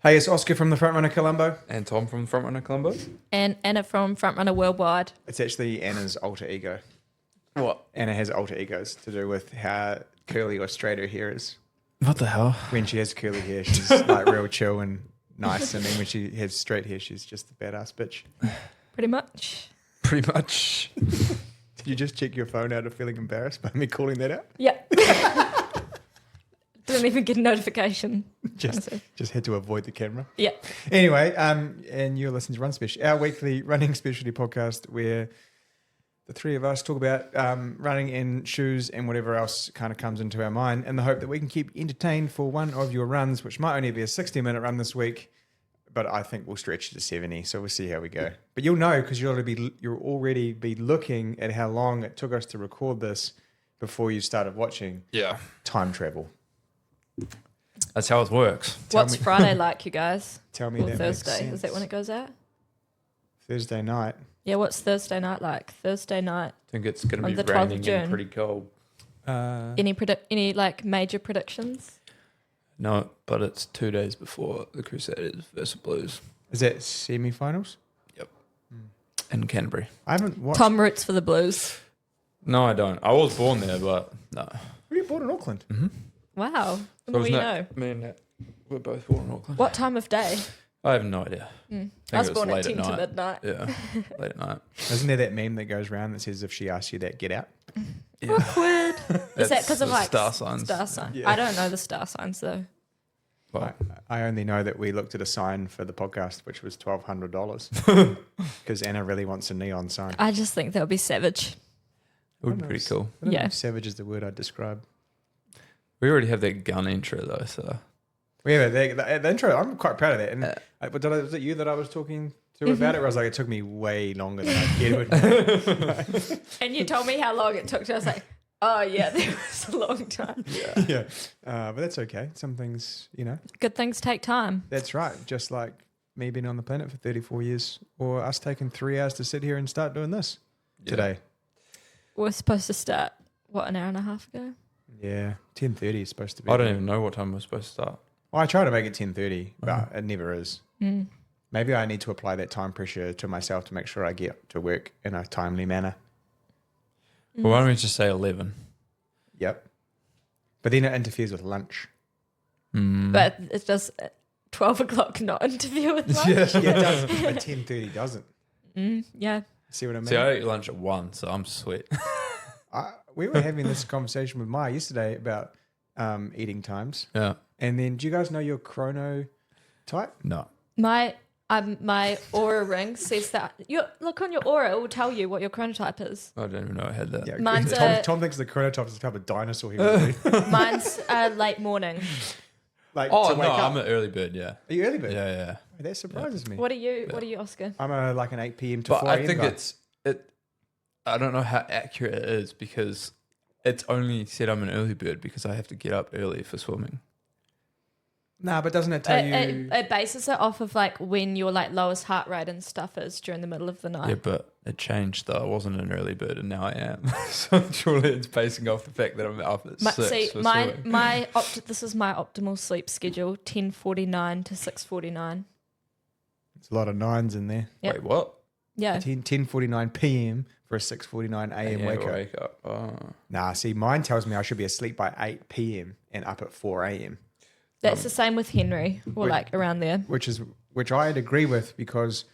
Hey, it's Oska from the Frontrunner Colombo. And Tom from Frontrunner Colombo. And Anna from Frontrunner Worldwide. It's actually Anna's alter ego. What? Anna has alter egos to do with how curly or straight her hair is. What the hell? When she has curly hair, she's like real chill and nice. And then when she has straight hair, she's just a badass bitch. Pretty much. Pretty much. Did you just check your phone out of feeling embarrassed by me calling that out? Yeah. Didn't even get a notification. Just had to avoid the camera. Yeah. Anyway, and you're listening to Run Spesh, our weekly running specialty podcast where the three of us talk about running in shoes and whatever else kind of comes into our mind in the hope that we can keep entertained for one of your runs, which might only be a 60-minute run this week, but I think we'll stretch to 70, so we'll see how we go. But you'll know because you'll already be looking at how long it took us to record this before you started watching. Yeah. Time travel. That's how it works. What's Friday like, you guys? Tell me Or that Thursday. makes sense. Is that when it goes out? Thursday night. Yeah, what's Thursday night like? Thursday night. I think it's going to On be the 12th of raining June. and pretty cold. Any like major predictions? No, but it's 2 days before the Crusaders versus Blues. Is that semi-finals? Yep. In Canterbury. I haven't watched. Tom roots for the Blues. No, I don't. I was born there, but no. Were you born in Auckland? Mm-hmm. Wow. The more you know. Me and Nat, we're both born in Auckland. What time of day? I have no idea. I think was it was born at late 10 at to night. midnight. Yeah, late at night. Isn't there that meme that goes around that says if she asks you that, get out? Yeah. Awkward. Is that That's because of the like star signs? Star sign. Yeah. I don't know the star signs though. Well, I only know that we looked at a sign for the podcast, which was $1,200 because Anna really wants a neon sign. I just think that would be savage. it would be pretty cool. I don't know Yeah. if savage is the word I'd describe. We already have that gun intro though, so Yeah, the intro, I'm quite proud of that. And was it you that I was talking to about it? Where I was like, it took me way longer than I thought it would. And you told me how long it took. So I was like, oh yeah, that was a long time. Yeah. But that's okay. Some things, Good things take time. that's right. Just like me being on the planet for 34 years or us taking 3 hours to sit here and start doing this today. We're supposed to start, what, an hour and a half ago? Yeah, 10:30 is supposed to be. I don't even know what time we're supposed to start. Well, I try to make it 10:30, but it never is. Mm. Maybe I need to apply that time pressure to myself to make sure I get to work in a timely manner. Well, why don't we just say 11? Yep. But then it interferes with lunch. But it does 12 o'clock not interfere with lunch. Yeah, it does. But 10:30 doesn't. Yeah. See what I mean? See, I eat lunch at 1, so I'm sweet. We were having this conversation with Maya yesterday about eating times. Yeah. And then, do you guys know your chronotype? No. My aura ring says that. Look on your aura, it will tell you what your chronotype is. I don't even know I had that. Yeah, Mine's Tom thinks the chronotype is the type of dinosaur he would be. Mine's late morning. Like, Oh, to no, wake up. I'm an early bird, yeah. Are you early bird? Yeah. That surprises me. What are you, Oscar? I'm like an 8 p.m. to But 4 I a.m. think guy. I don't know how accurate it is because it's only said I'm an early bird because I have to get up early for swimming. Nah, but doesn't it tell you... It bases it off of like when your like lowest heart rate and stuff is during the middle of the night. Yeah, but it changed though. I wasn't an early bird and now I am. So surely it's basing off the fact that I'm up at 6 See, for my swimming. this is my optimal sleep schedule: 10:49 to 6:49. There's a lot of nines in there. Yep. Wait, what? Yeah, 10:49 p.m. for a 6:49 a.m. Yeah, wake up. Oh. Nah, see, mine tells me I should be asleep by 8 p.m. and up at 4 a.m. that's the same with Henry, or Wait. like around there. Which I'd agree with because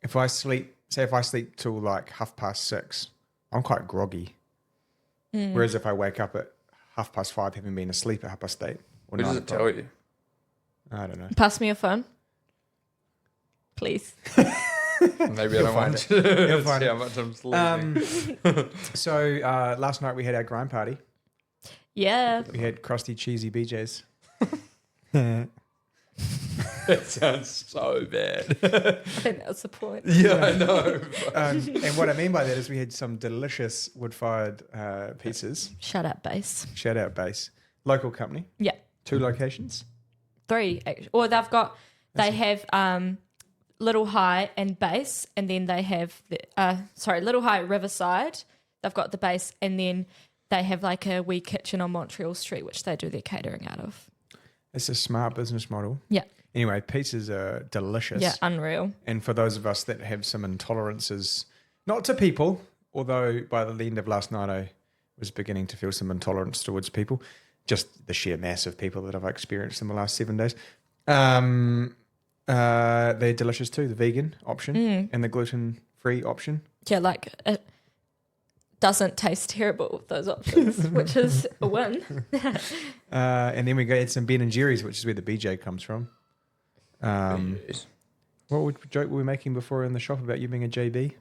if I sleep till like 6:30, I'm quite groggy. Whereas if I wake up at 5:30, having been asleep at 8:30, or What does 9 it o'clock, tell you? I don't know. Pass me your phone, please. Maybe I don't find want it. to You'll find see it. how much I'm sleeping. So last night we had our grind party. Yeah, We had crusty, cheesy BJs. That sounds so bad. I think that was the point. Yeah, I know. And what I mean by that is we had some delicious wood-fired pizzas. Shut up, base. Shout out base. Local company. Yeah, 2 locations. 3 actually. Or they have Little High and base, and then they have Little High Riverside. They've got the base, and then they have like a wee kitchen on Montreal Street, which they do their catering out of. It's a smart business model. Yeah. Anyway, pizzas are delicious. Yeah, unreal. And for those of us that have some intolerances, not to people, although by the end of last night I was beginning to feel some intolerance towards people, just the sheer mass of people that I've experienced in the last 7 days. They're delicious too, the vegan option and the gluten-free option. Yeah, like it doesn't taste terrible, those options, which is a win. And then we had some Ben and Jerry's, which is where the BJ comes from. What joke were we making before in the shop about you being a JB?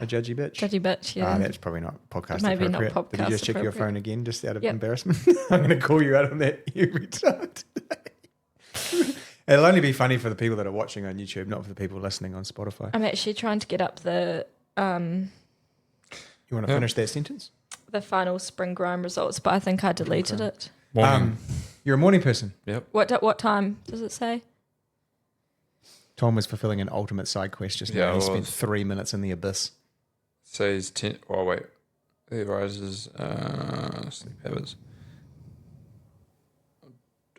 A judgy bitch? Judgy bitch, yeah. That's probably not podcast Maybe appropriate. not podcast Did you just check your appropriate. phone again just out of Yep. embarrassment? I'm going to call you out on that every time today. It'll only be funny for the people that are watching on YouTube, not for the people listening on Spotify. I'm actually trying to get up the You want to finish that sentence? final spring grind results, but I think I deleted it. You're a morning person. Yep. What time does it say? Tom was fulfilling an ultimate side quest just Yeah, now. He I spent was. 3 minutes in the abyss. Says 10. Oh, wait. It rises. Sleep habits.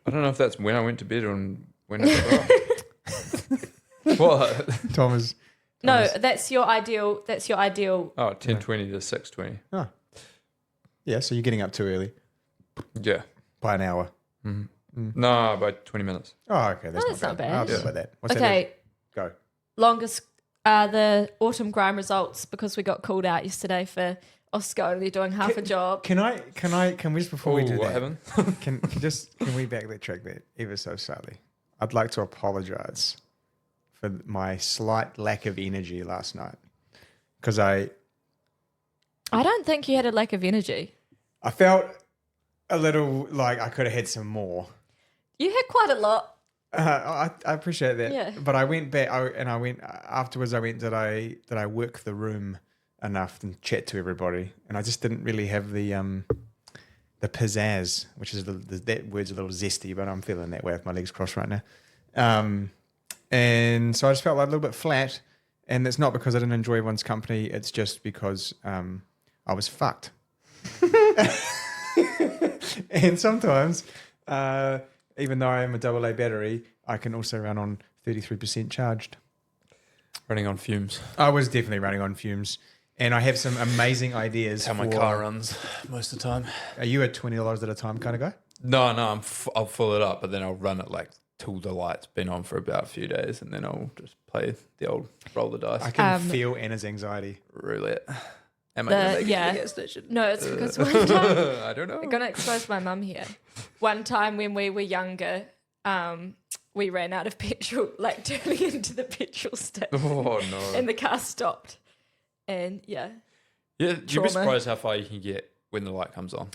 I don't know if that's when I went to bed or when I got up. What? Thomas. No, that's your ideal. That's your ideal. Oh, 10:20 to 6:20. Oh. Yeah, so you're getting up too early Yeah. by an hour. No, by 20 minutes. Oh, okay. That's not bad. I'll deal with that. What's that? Okay, Go. longest the autumn grind results because we got called out yesterday for Oska only doing half a job. Can we just before we do what that? happened? Can we back that track that ever so slightly? I'd like to apologise for my slight lack of energy last night because I don't think you had a lack of energy. felt a little like I could have had some more. You had quite a lot. I appreciate that. Yeah. But I went back I went afterwards. I went did I work the room enough and chat to everybody, and I just didn't really have the pizzazz, which is that word's a little zesty, but I'm feeling that way with my legs crossed right now. And so I just felt like a little bit flat, and it's not because I didn't enjoy everyone's company. It's just because I was fucked. And sometimes, even though I am a AA battery, I can also run on 33% charged. Running on fumes. I was definitely running on fumes. And I have some amazing ideas. How my car runs most of the time. Are you a $20 at a time kind of guy? No, I'll fill it up, but then I'll run it like till the light's been on for about a few days, and then I'll just play the old roll the dice. I can feel Anna's anxiety. Roulette. Am I going to make it to the gas station? No, it's because one time I don't know. I'm gonna expose my mum here. One time when we were younger, we ran out of petrol, like turning into the petrol station, Oh no. and the car stopped. And yeah, You'd trauma. be surprised how far you can get when the light comes on.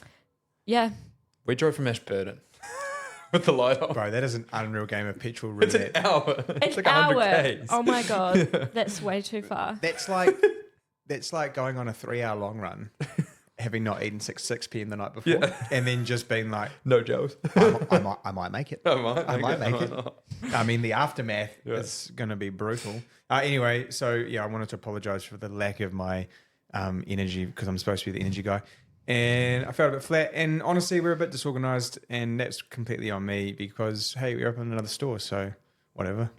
yeah. We drove from Ashburton with the light on. Bro, that is an unreal game of petrol It's roulette. an hour. It's An like 100 hour. Ks. Oh my god, that's way too far. That's like going on a 3-hour long run, having not eaten 6 p.m. the night before, and then just being like, No jokes. I might make it. I might make it. not. I mean, the aftermath is going to be brutal. Anyway, so yeah, I wanted to apologize for the lack of my energy because I'm supposed to be the energy guy. And I felt a bit flat. And honestly, we're a bit disorganized, and that's completely on me because, hey, we opened another store, so whatever.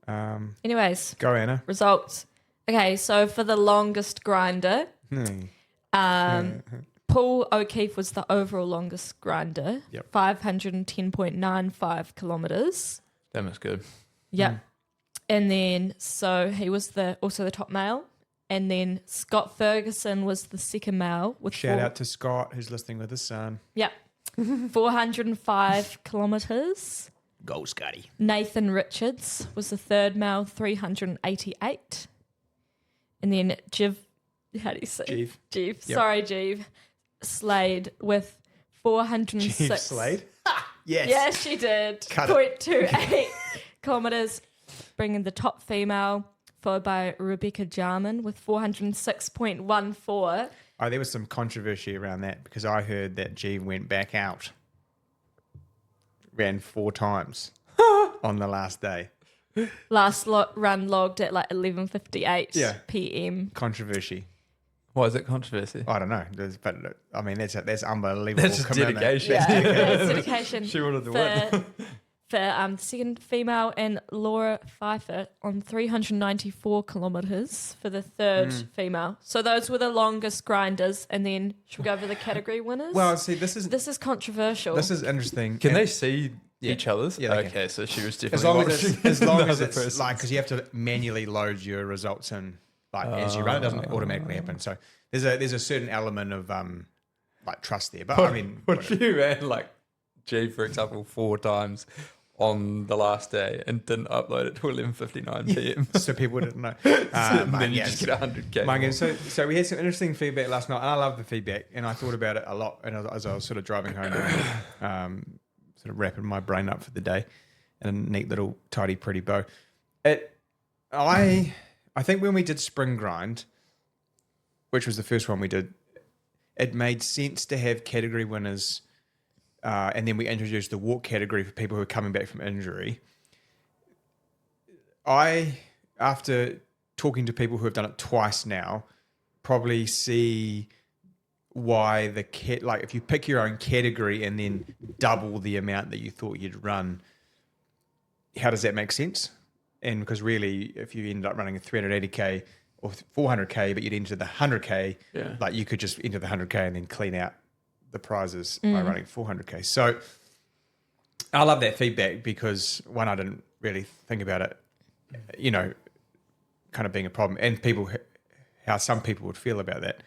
Anyways, Go, Anna. results. Okay, so for the longest grinder, Paul O'Keefe was the overall longest grinder. Yep. 510.95 kilometers. Damn, that's good. Yep. And then, so he was also the top male. And then Scott Ferguson was the second male. With Shout out to Scott, who's listening with his son. Yep. 405 kilometers. Go, Scotty. Nathan Richards was the third male, 388. And then how do you say? Jeeve. Jeeve. Yep. Sorry, Jeeve. Slade with 406. Jeeve Slade? Yes. Yeah, she did. Cut it. 0.28 kilometers, bringing the top female, followed by Rebecca Jarman with 406.14. Oh, there was some controversy around that because I heard that Jeeve went back out, ran 4 times on the last day. Last run logged at like 11:58 p.m. Controversy. Why is it controversy? I don't know, but I mean that's unbelievable. That's just commitment. dedication. Yeah, that's dedication She wanted to win. for the second female, and Laura Pfeiffer on 394 kilometres for the third female. So those were the longest grinders, and then should we go over the category winners? Well, see, this is controversial. This is interesting. Can And they see each other's? Yeah, they okay, so she was as definitely long as watching it's, as long as another it's person's. like, because you have to manually load your results in, like as you run, it doesn't automatically happen. So there's a certain element of like trust there. But I mean, What if you ran like G, for example, 4 times on the last day and didn't upload it to 11:59 p.m. so people didn't know. And then you yeah, just get 100k. Mike, more. so we had some interesting feedback last night, and I love the feedback, and I thought about it a lot, and as I was sort of driving home, sort of wrapping my brain up for the day, in a neat little tidy pretty bow. I think when we did Spring Grind, which was the first one we did, it made sense to have category winners, and then we introduced the walk category for people who are coming back from injury. After talking to people who have done it twice now, probably see why like if you pick your own category and then double the amount that you thought you'd run, how does that make sense? And because really, if you ended up running a 380k or 400k, but you'd enter the 100k, like you could just enter the 100k and then clean out the prizes by running 400k. So I love that feedback because one, I didn't really think about it, kind of being a problem, and how some people would feel about that,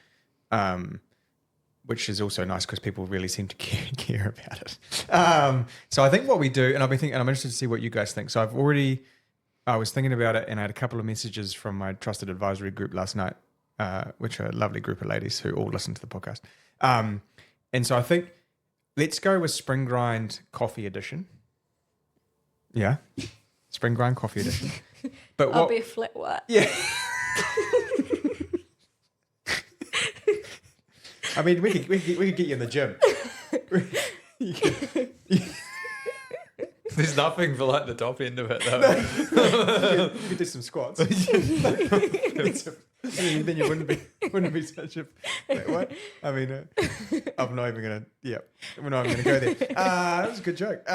which is also nice because people really seem to care about it. So I think what we do, and I'm interested to see what you guys think. So I was thinking about it, and I had a couple of messages from my trusted advisory group last night, which are a lovely group of ladies who all listen to the podcast. And so I think let's go with Spring Grind Coffee Edition. Yeah, Spring Grind Coffee Edition. But I'll be a flat white. Yeah. I mean, we could get you in the gym. There's nothing for like the top end of it though. You could do some squats. Then you wouldn't be such a what? I mean, I'm not even gonna. Yeah, we're not even gonna go there. That was a good joke.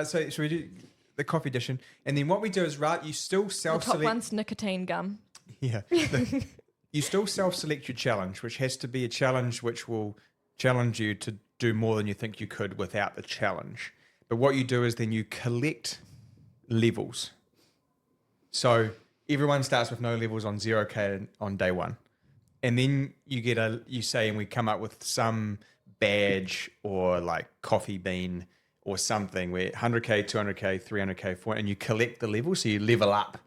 So should we do the coffee edition? And then what we do is you still The self-select. top one's nicotine gum. Yeah. You still self-select your challenge, which has to be a challenge which will challenge you to do more than you think you could without the challenge. But what you do is then you collect levels. So everyone starts with no levels on 0K on day one. And then you say, and we come up with some badge or like coffee bean or something where 100K, 200K, 300K, 400, and you collect the levels. So you level up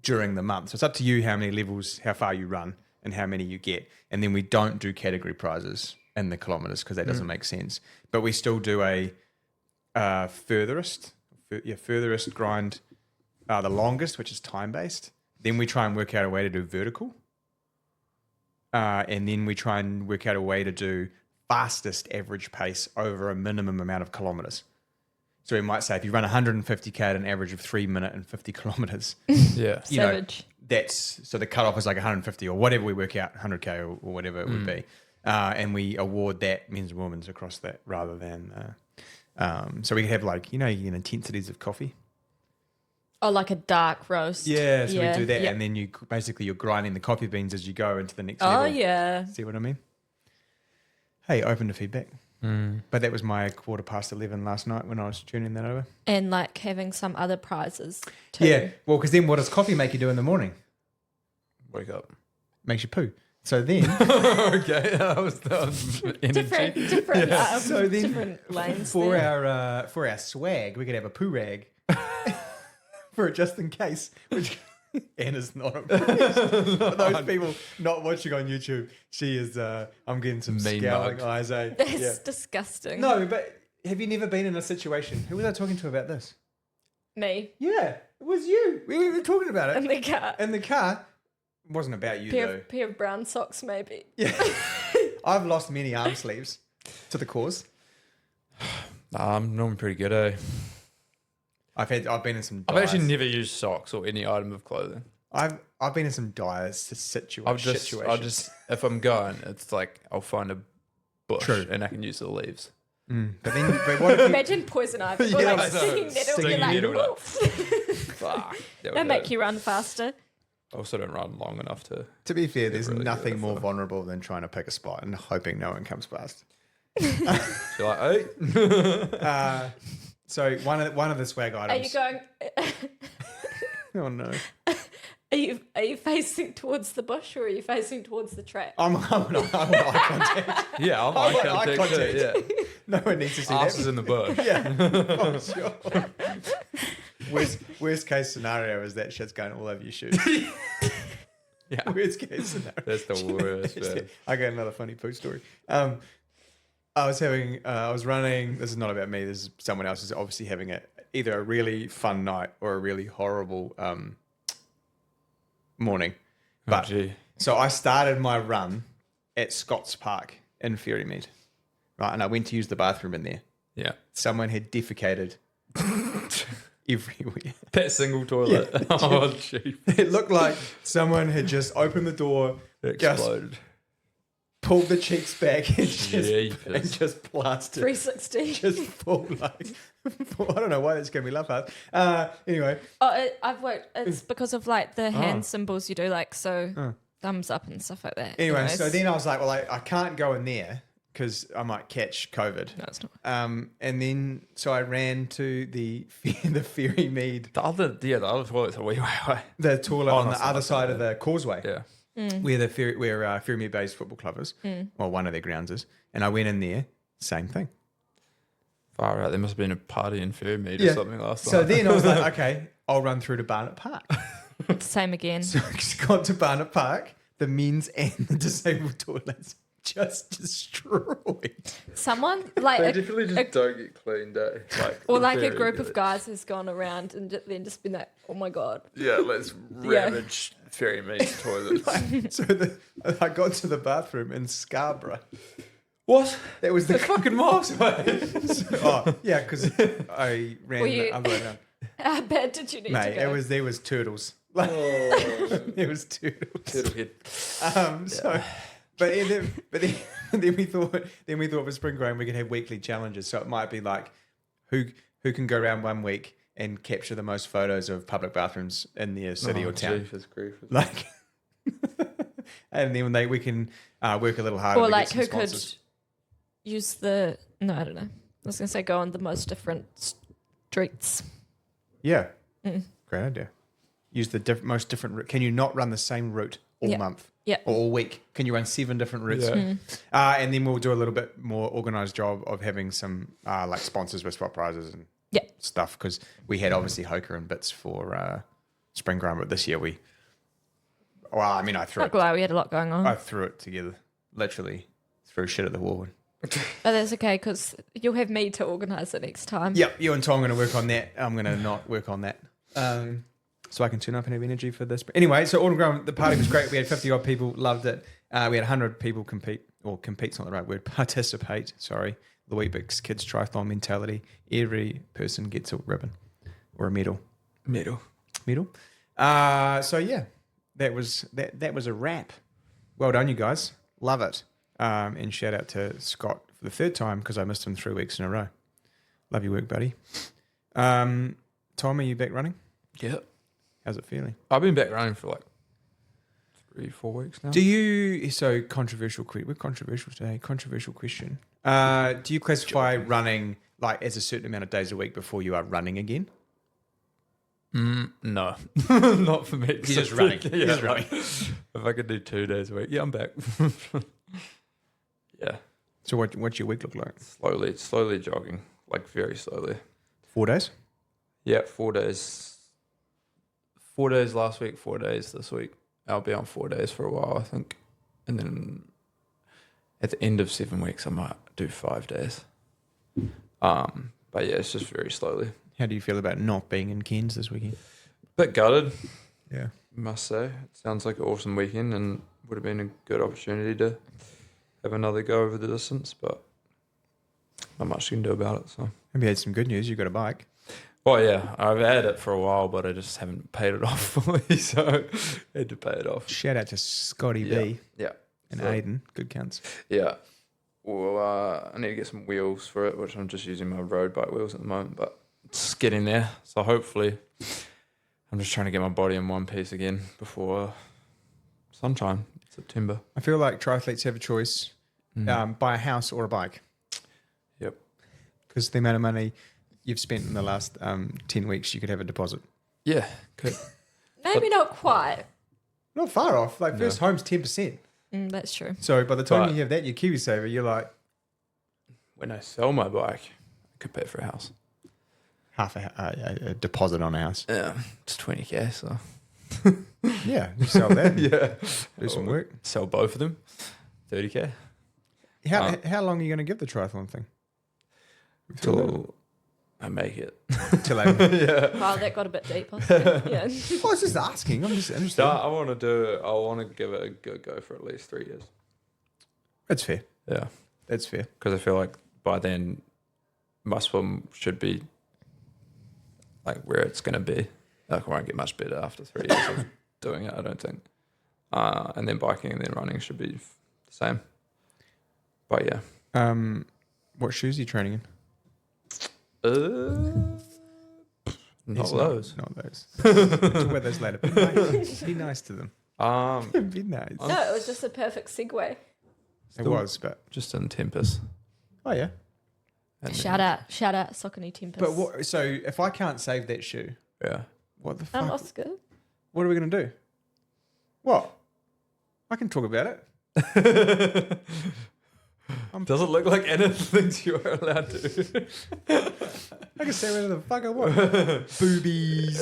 during the month. So it's up to you how many levels, how far you run and how many you get. And then we don't do category prizes in the kilometers because that doesn't make sense. But we still do a furthest grind, the longest, which is time-based. Then we try and work out a way to do vertical. And then we try and work out a way to do fastest average pace over a minimum amount of kilometers. So we might say if you run 150K at an average of 3 minutes and 50 kilometers, Yeah. Savage. so the cutoff is like 150 or whatever we work out, 100K or whatever it would be. And we award that men's and women's across that rather than... so we have like, intensities of coffee. Oh, like a dark roast. Yeah, so we do that. Yep. And then you're grinding the coffee beans as you go into the next level. Oh, yeah. See what I mean? Hey, open to feedback. But that was my 11:15 last night when I was tuning that over. And like having some other prizes too. Yeah, well, because then what does coffee make you do in the morning? Wake up. Makes you poo. So then... Okay, that was energy. Different lanes for there. our swag, we could have a poo rag for just in case. Which Anna's not impressed. For those people not watching on YouTube, she is. I'm getting some Mean scowling mug. eyes. That's disgusting. No, but have you never been in a situation? Who was I talking to about this? Me. Yeah, it was you. We were talking about In it the car. in the car. It wasn't about you though. Pair of brown socks, maybe. Yeah, I've lost many arm sleeves to the cause. I'm normally pretty good, eh? I've been in some. I've dire- actually never used socks or any item of clothing. I've been in some dire situations. I'll just if I'm going, it's like I'll find a bush True. and I can use the leaves. But then, but what if you, Imagine poison ivy or Yeah, like stinging nettle. You're like, needle, "Whoa." Fuck. They make you run faster. I also don't run long enough to. to be fair, there's really nothing good more for- vulnerable than trying to pick a spot and hoping no one comes past. You're like, hey. So one of the swag Are items. you going? Oh no! Are you facing towards the bush or are you facing towards the track? I'm on eye contact. Yeah, I'm eye eye contact. contact. Yeah. No one needs to see Ass is that. in the bush. Yeah, oh, sure. Worst case scenario is that shit's going all over your shoes. Yeah. Worst case scenario. That's the worst, man. I got another funny poo story. I was running. This is not about me. This is someone else who's obviously having either a really fun night or a really horrible morning. But so I started my run at Scotts Park in Ferrymead, right? And I went to use the bathroom in there. Yeah. Someone had defecated everywhere. That single toilet. Yeah. Oh, gee. It looked like someone had just opened the door, It just exploded. pulled the cheeks back, and Jesus. just plastered. 360. Just full like I don't know why that's gonna be laugh at. Anyway, I've worked. It's because of like the hand symbols you do, like thumbs up and stuff like that. anyway, Anyways. so then I was like, well, I can't go in there because I might catch COVID. No, it's not. And then so I ran to the Ferrymead, The other toilet's a wee way away. the toilet Oh, on no, the it's other not side that of the causeway. Yeah. Where Ferrymead Bay's football club is, or one of their grounds is, and I went in there, same thing. Far out. There must have been a party in Fairmead Yeah. or something last So night. then I was like, okay, I'll run through to Barnet Park. Same again. So I got to Barnet Park, the men's and the disabled toilets just destroyed. Someone They like definitely just don't get cleaned, eh? or like a very group good. of guys has gone around and then just been like, oh my god. Yeah, let's ravage Ferrymead's toilet. So I got to the bathroom in Scarborough. What? That was They're the fucking miles away. yeah, because I ran Were you- the other way around. How bad did you need Mate, to go? there was turtles. Like, it was turtles. Turtlehead. So, then we thought for spring growing we could have weekly challenges. So it might be like who can go around 1 week and capture the most photos of public bathrooms in their city or town. Jesus grief. Like, and then we can work a little harder. or to like get some who sponsors. could use the no, I don't know. I was gonna say go on the most different streets. Yeah, great idea. Use the most different route. Can you not run the same route all Yeah. month? Yeah. Or all week? Can you run 7 different routes? Yeah. And then we'll do a little bit more organised job of having some like sponsors with spot prizes and Yeah. stuff, because we had obviously Hoka and bits for spring grind, but this year I threw Not glad we had a lot going on. I threw it together, literally threw shit at the wall. But that's okay because you'll have me to organise it next time. Yep, you and Tom are going to work on that. I'm going to not work on that. So I can turn up and have energy for this. But anyway, so Autumn Ground, the party was great. We had 50 odd people, loved it. We had 100 people compete's not the right word, participate, sorry. The Weet-Bix Kids Triathlon mentality. Every person gets a ribbon or a medal. Medal. So yeah, that was a wrap. Well done, you guys. Love it. And shout out to Scott for the 3rd time because I missed him 3 weeks in a row. Love your work, buddy. Tom, are you back running? Yeah. How's it feeling? I've been back running for like 3-4 weeks now. Controversial today. Controversial question. Do you classify running like as a certain amount of days a week before you are running again? No, not for me. He's just running. Yeah, He's just running. If I could do 2 days a week, yeah, I'm back. Yeah, So what's your week look like? slowly jogging, like very slowly. 4 days? Yeah, 4 days. 4 days last week, 4 days this week. I'll be on 4 days for a while, I think. And then at the end of 7 weeks, I might do 5 days. But yeah, it's just very slowly. How do you feel about not being in Cairns this weekend? Bit gutted, Yeah. must say. It sounds like an awesome weekend and would have been a good opportunity to have another go over the distance, but not much you can do about it. So, Have you had some good news? You got a bike. well, yeah, I've had it for a while, but I just haven't paid it off fully, so I had to pay it off. Shout out to Scotty Yeah, B yeah, and So- Aiden. Good counts. yeah. Well, I need to get some wheels for it, which I'm just using my road bike wheels at the moment, but it's getting there. So hopefully, I'm just trying to get my body in one piece again before sometime, September. I feel like triathletes have a choice: buy a house or a bike. Yep. Because the amount of money you've spent in the last 10 weeks, you could have a deposit. Yeah, good. Maybe not quite. Not far off. Like first home's 10%. That's true. So by the time But- you have that, your KiwiSaver, you're like When I sell my bike, I could pay for a house. half a deposit on a house. Yeah, it's 20K, so. Yeah, you sell that. Yeah. Do some work. Sell both of them, 30K. How long are you going to give the triathlon thing? Till I make it. Till I Wow, that got a bit deep. Yeah. I was just asking. I'm just interested. So I want to give it a good go for at least 3 years. That's fair. Yeah. That's fair. Because I feel like by then my swim should be like where it's going to be. Like I won't get much better after 3 years of doing it, I don't think. And then biking and then running should be the same. But yeah. What shoes are you training in? Not It's those. Not those. We'll wear those later. Be nice to them. Be nice. No, it was just a perfect segue. It was, but Just in Tempest. oh yeah. And Shout out, Saucony Tempest. But what? So if I can't save that shoe, Yeah. what the fuck? Oska. What are we going to do? What? I can talk about it. Does it look like any of the things you are allowed to? I can say whatever the fuck I want. Boobies.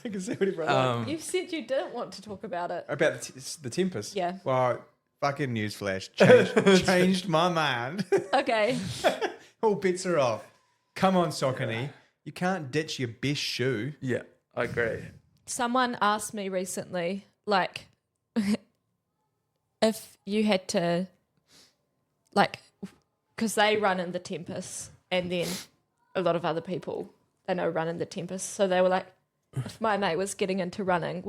I can say whatever I want. You said you didn't want to talk about it. About the Tempest. Yeah. Well, fucking newsflash. Changed my mind. Okay. All bets are off. Come on, Saucony. You can't ditch your best shoe. Yeah, I agree. Someone asked me recently, like, if you had to, like, because they run in the Tempest, and then a lot of other people they know run in the Tempest. So they were like, if my mate was getting into running,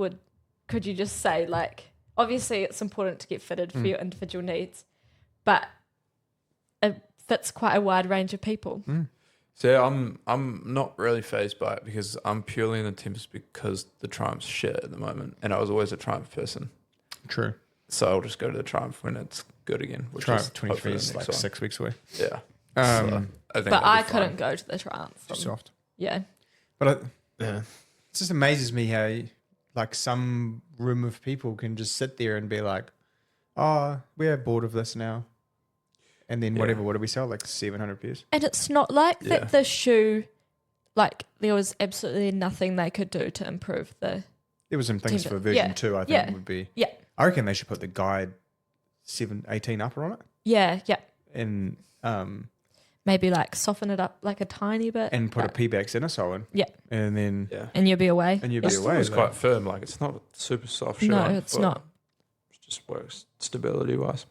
could you just say, like, obviously it's important to get fitted for your individual needs, but it fits quite a wide range of people. So I'm not really fazed by it because I'm purely in the Tempest because the Triumph's shit at the moment, and I was always a Triumph person. True. So I'll just go to the Triumph when it's good again. Which Triumph is 23 hopefully is the like next 6 weeks away. one. Yeah. Um, I think But that'll I be couldn't fine. go to the Triumph. Too soft. Yeah. But it just amazes me how like some room of people can just sit there and be like, oh, we're bored of this now. And then Yeah. what do we sell? Like 700 pairs? And it's not like Yeah. that the shoe, like, there was absolutely nothing they could do to improve the. There was some things Timber. for version Yeah. 2, I think Yeah. would be. Yeah. I reckon they should put the guide 18 upper on it Yeah. and Maybe like soften it up like a tiny bit. put a but- P-Bax inner in. Yeah. And then Yeah. And you'll be away. and you'd It be still away. is like- quite firm. Like it's not super soft shit. No, on it's foot. not. It just works stability wise.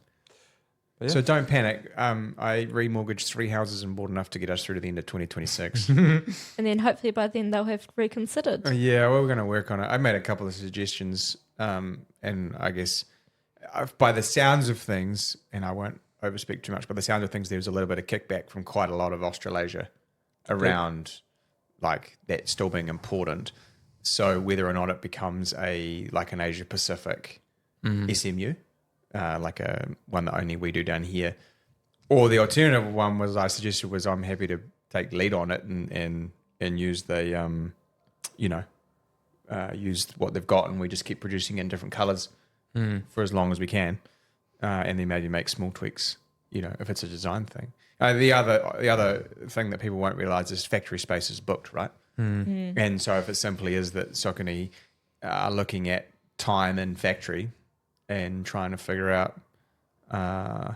Yeah. So don't panic. I remortgaged 3 houses and bought enough to get us through to the end of 2026. And then hopefully by then they'll have reconsidered. Yeah, well, we're going to work on it. I made a couple of suggestions, and I guess by the sounds of things, and I won't overspeak too much, but the sounds of things, there was a little bit of kickback from quite a lot of Australasia around like that still being important. So whether or not it becomes like an Asia Pacific SMU, like a one that only we do down here, or the alternative one was I suggested was I'm happy to take lead on it and use the use what they've got and we just keep producing in different colors for as long as we can, and then maybe make small tweaks. If it's a design thing. The other thing that people won't realize is factory space is booked, right? And so if it simply is that Saucony are looking at time in factory and trying to figure out how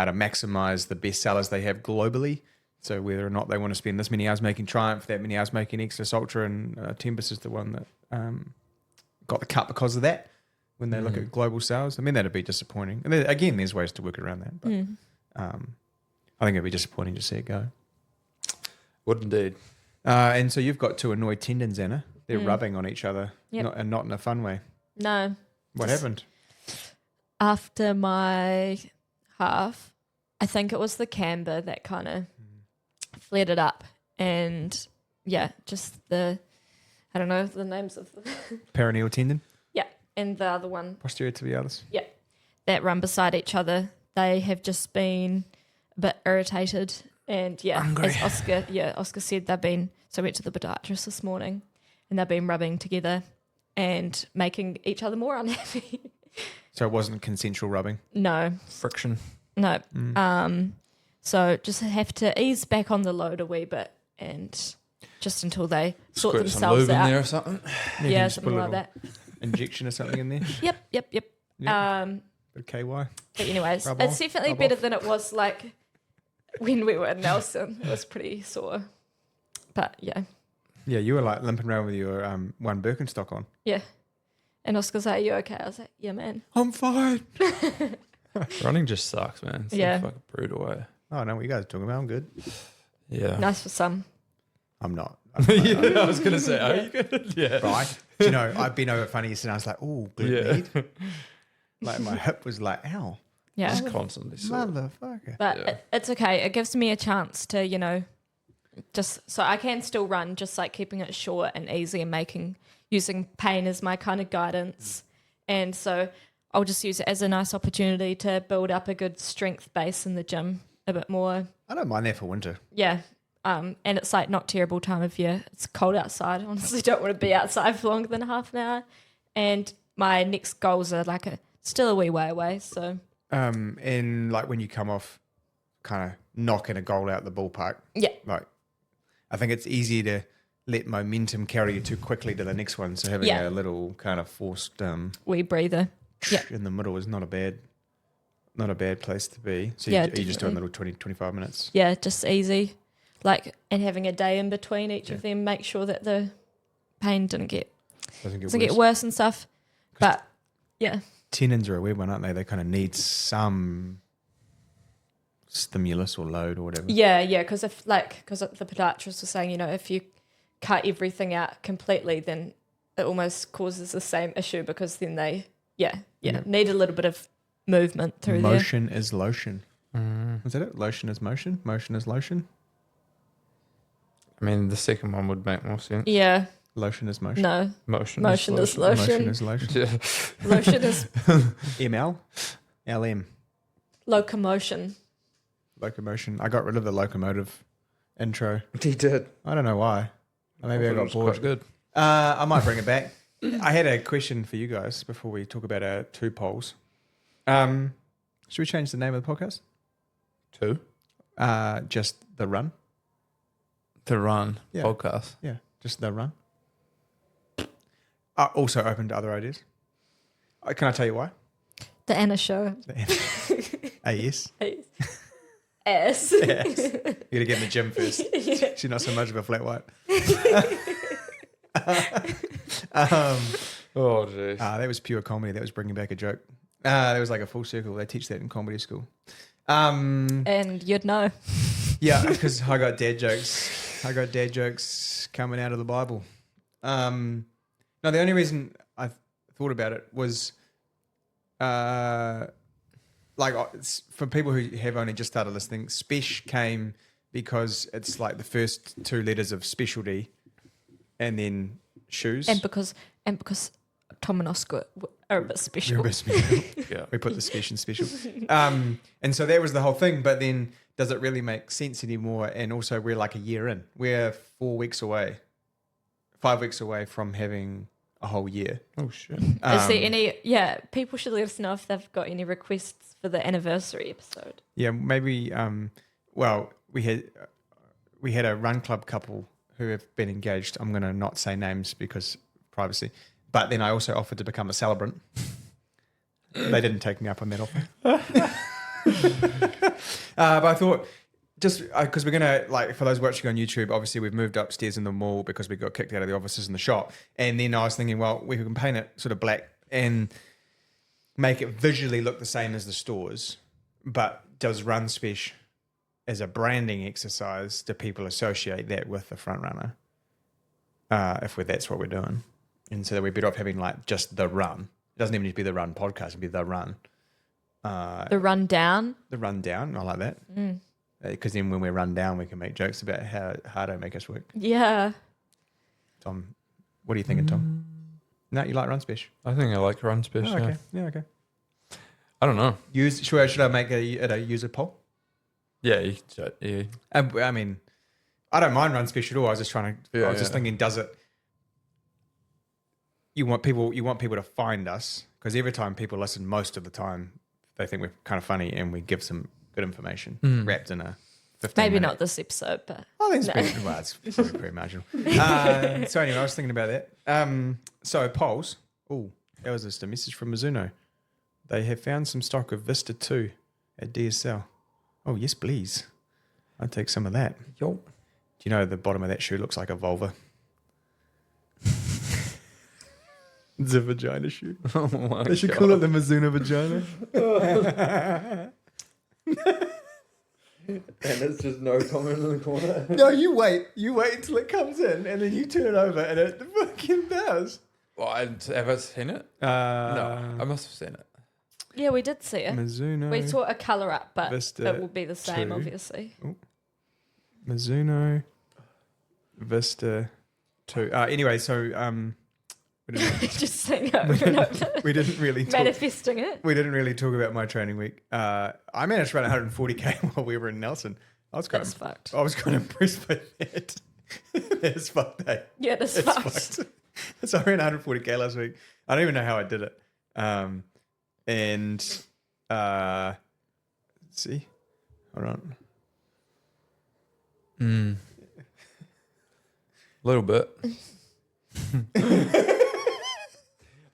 to maximize the best sellers they have globally. So whether or not they want to spend this many hours making Triumph, that many hours making Exodus Ultra, and Tempest is the one that got the cut because of that when they look at global sales. I mean, that'd be disappointing. And again, there's ways to work around that. But I think it'd be disappointing to see it go. Would indeed. And so you've got 2 annoyed tendons, Anna. They're rubbing on each other, Yep. not in a fun way. No. What Just- happened? After my half, I think it was the camber that kind of flared it up. And just I don't know the names of the Perineal tendon, and the other one, posterior tibialis. that run beside each other. They have just been a bit irritated. And Hungry. as Oska said, I went to the podiatrist this morning and they've been rubbing together and making each other more unhappy. So it wasn't consensual rubbing. No. Friction. No. So just have to ease back on the load a wee bit and just until they sort Squirt some themselves lube in out. there or something. Yeah, Just put something a like little that. Injection or something in there. Yep. Yep. But Bit of KY. anyways, Rub it's off, definitely rub better off. than it was like when we were in Nelson. It was pretty sore. But yeah. Yeah, you were like limping around with your one Birkenstock on. Yeah. And Oscar's like, you okay? I was like, yeah, man. I'm fine. Running just sucks, man. It's Yeah. so fucking brutal way. Oh, I know what you guys are talking about. I'm good. Yeah. Nice for some. I'm not. Yeah, I was going to say, are you good? Yeah. Right. Do you know, I've been over funnies and I was like, oh, good Yeah. need. Like my hip was like, ow, Yeah. Just constantly sore. motherfucker. But Yeah. it's okay. It gives me a chance to, just so I can still run, just like keeping it short and easy and using pain as my kind of guidance. And so I'll just use it as a nice opportunity to build up a good strength base in the gym a bit more. I don't mind that for winter. Yeah. And it's like not terrible time of year. It's cold outside. Honestly, don't want to be outside for longer than half an hour. And my next goals are still a wee way away. So And like when you come off kind of knocking a goal out the ballpark, like I think it's easier to let momentum carry you too quickly to the next one. So having a little kind of forced wee breather. Yeah. in the middle is not a bad place to be. So Yeah, you just doing definitely. little 20, 25 minutes. Yeah, just easy. And having a day in between each of them, make sure that the pain doesn't get worse and stuff. But yeah. Tendons are a weird one, aren't they? They kind of need some stimulus or load or whatever. Yeah, because the podiatrist was saying, if you cut everything out completely, then it almost causes the same issue because then they need a little bit of movement through Motion is lotion. Mm. Is that it? Lotion is motion. Motion is lotion. I mean, the second one would make more sense. there. Yeah, Lotion is motion. no, Motion is Motion lotion. is lotion. Yeah. Lotion is ML, LM, locomotion. locomotion. I got rid of the locomotive intro. He did. I don't know why. Maybe I It got was bored. quite good. I might bring it back. I had a question for you guys before we talk about our two polls. Should we change the name of the podcast? Two. Just The Run. The Run Yeah. podcast. Yeah, just The Run. Also open to other ideas. Can I tell you why? The Anna Show. AS. S. Yes. You got to get in the gym first. Yeah. She's not so much of a flat white. Oh, jeez. That was pure comedy. That was bringing back a joke. That was like a full circle. They teach that in comedy school. And you'd know. Yeah, because I got dad jokes. I got dad jokes coming out of the Bible. No, the only reason I thought about it was, it's for people who have only just started listening, Spesh came because it's like the first two letters of specialty, and then shoes. And because Tom and Oska are a bit special. You're a bit special. Yeah. We put the special in special. And so that was the whole thing. But then does it really make sense anymore? And also we're like a year in. We're 5 weeks away from having a whole year. Oh, shit. Is there any? Yeah, people should let us know if they've got any requests for the anniversary episode. Yeah, maybe. We had a run club couple who have been engaged. I'm going to not say names because privacy. But then I also offered to become a celebrant. They didn't take me up on that offer. But I thought, just because we're going to, for those watching on YouTube, obviously we've moved upstairs in the mall because we got kicked out of the offices in the shop. And then I was thinking, well, we can paint it sort of black and make it visually look the same as the stores. But does Run Spesh as a branding exercise, do people associate that with the Frontrunner? That's what we're doing. And so we're better off having just the Run. It doesn't even need to be the Run podcast, it'd be the Run. The run down. The run down. I like that. Because then when we're run down, we can make jokes about how hard they make us work. Yeah. Tom, what are you thinking, Tom? No, you like Run Spesh? I think I like Run Spesh. Oh, okay. Yeah, okay. I don't know. Should I make a user poll? Yeah, I mean, I don't mind Run Spesh at all. I was just thinking, does it? You want people to find us, because every time people listen, most of the time they think we're kind of funny and we give some good information wrapped in a 15 Maybe minute. not this episode, but I think it's probably pretty marginal. So anyway, I was thinking about that. So polls. Oh, that was just a message from Mizuno. They have found some stock of Vista 2 at DSL. Oh, yes, please. I'll take some of that. Yo. Do you know the bottom of that shoe looks like a vulva? It's a vagina shoe. Oh my They should God. call it the Mizuno vagina. And it's just no comment in the corner. No, you wait until it comes in, and then you turn it over, and it fucking does. Well, have I seen it? No, I must have seen it. yeah, we did see it. Mizuno. We saw a colour up, but Vista it will be the same, 2. obviously. Mizuno Vista 2. Anyway, so we didn't, Just saying over and over. we didn't really talk. Manifesting it. We didn't really talk about my training week. I managed to run 140k while we were in Nelson. That's fucked. I was kind of impressed by that. That's fucked. Eh? Yeah, that's It's fucked. So I ran 140k last week. I don't even know how I did it. Let's see, hold on. A little bit.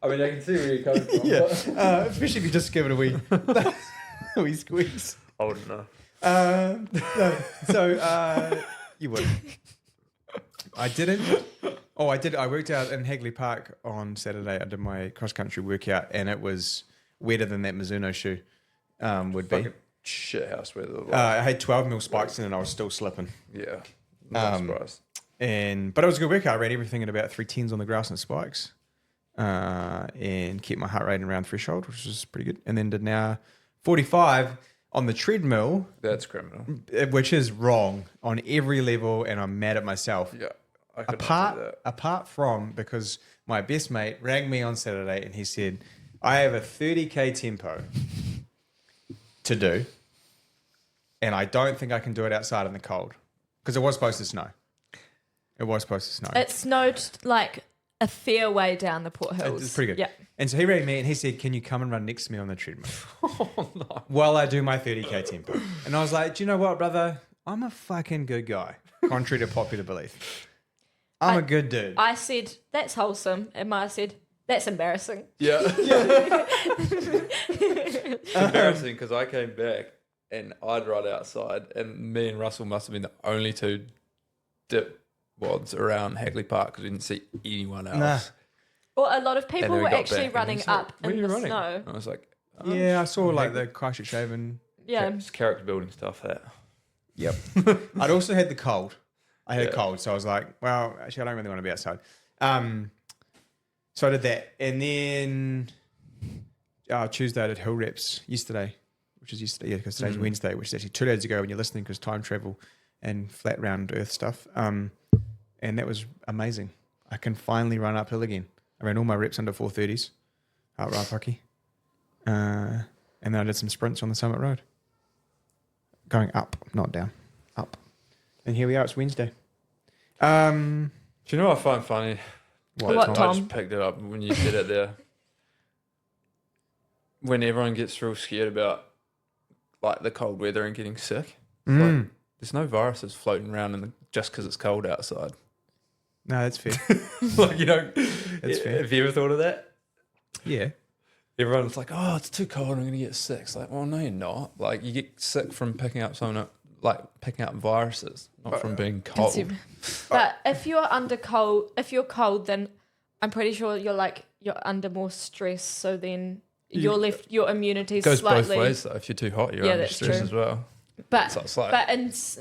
I mean, I can see where you're coming from. Yeah, especially if you just give it a wee, a wee squeeze. Old enough. No, so you wouldn't. I didn't. Oh, I did. I worked out in Hagley Park on Saturday. I did my cross country workout, and it was wetter than that Mizuno shoe would be. Fucking shit house weather. I had 12 mil spikes in, and I was still slipping. Yeah. Not surprised. But it was a good workout. I ran everything at about 310s on the grass and spikes, and kept my heart rate around threshold, which was pretty good. And then did now 45 on the treadmill. That's criminal. Which is wrong on every level, and I'm mad at myself. Yeah. I could not do that. Apart from because my best mate rang me on Saturday and he said, I have a 30k tempo to do, and I don't think I can do it outside in the cold, because it was supposed to snow. It snowed like a fair way down the Port Hills. It's pretty good. Yeah. And so he rang me and he said, can you come and run next to me on the treadmill Oh, no. while I do my 30k tempo? And I was like, do you know what, brother? I'm a fucking good guy, contrary to popular belief. I'm a good dude. I said, that's wholesome. And Maya said, that's embarrassing. Yeah. It's embarrassing because I came back and I'd run outside, and me and Russell must have been the only two dip wads around Hagley Park because we didn't see anyone else. Nah. Well, a lot of people then we were got actually back and running he's like, up "Where in are you the running?" snow. And I was like, Yeah, I saw like the Christchurch Haven. Yeah. it's character building stuff. That. Yep. I'd also had the cold. I had a cold, so I was like, well, actually, I don't really want to be outside. So I did that. And then Tuesday I did hill reps yesterday, because today's Wednesday, which is actually 2 days ago when you're listening, because time travel and flat round earth stuff. And that was amazing. I can finally run uphill again. I ran all my reps under 430s, out Raupaki. And then I did some sprints on the Summit Road. Going up, not down, up. And here we are, it's Wednesday. Do you know what I find funny? What, I Tom? just picked it up when you said it there. When everyone gets real scared about like the cold weather and getting sick, like, there's no viruses floating around just because it's cold outside. No, that's fair. Like, you know, That's fair. Have you ever thought of that? Yeah. Everyone's like, oh, it's too cold, I'm going to get sick. It's like, well, no, you're not. Like, you get sick from picking up viruses, not from being cold. But if you're cold, then I'm pretty sure you're under more stress. So then your immunity It goes slightly. both ways, though. If you're too hot, you're Yeah, under that's stress true. as well. But So it's like-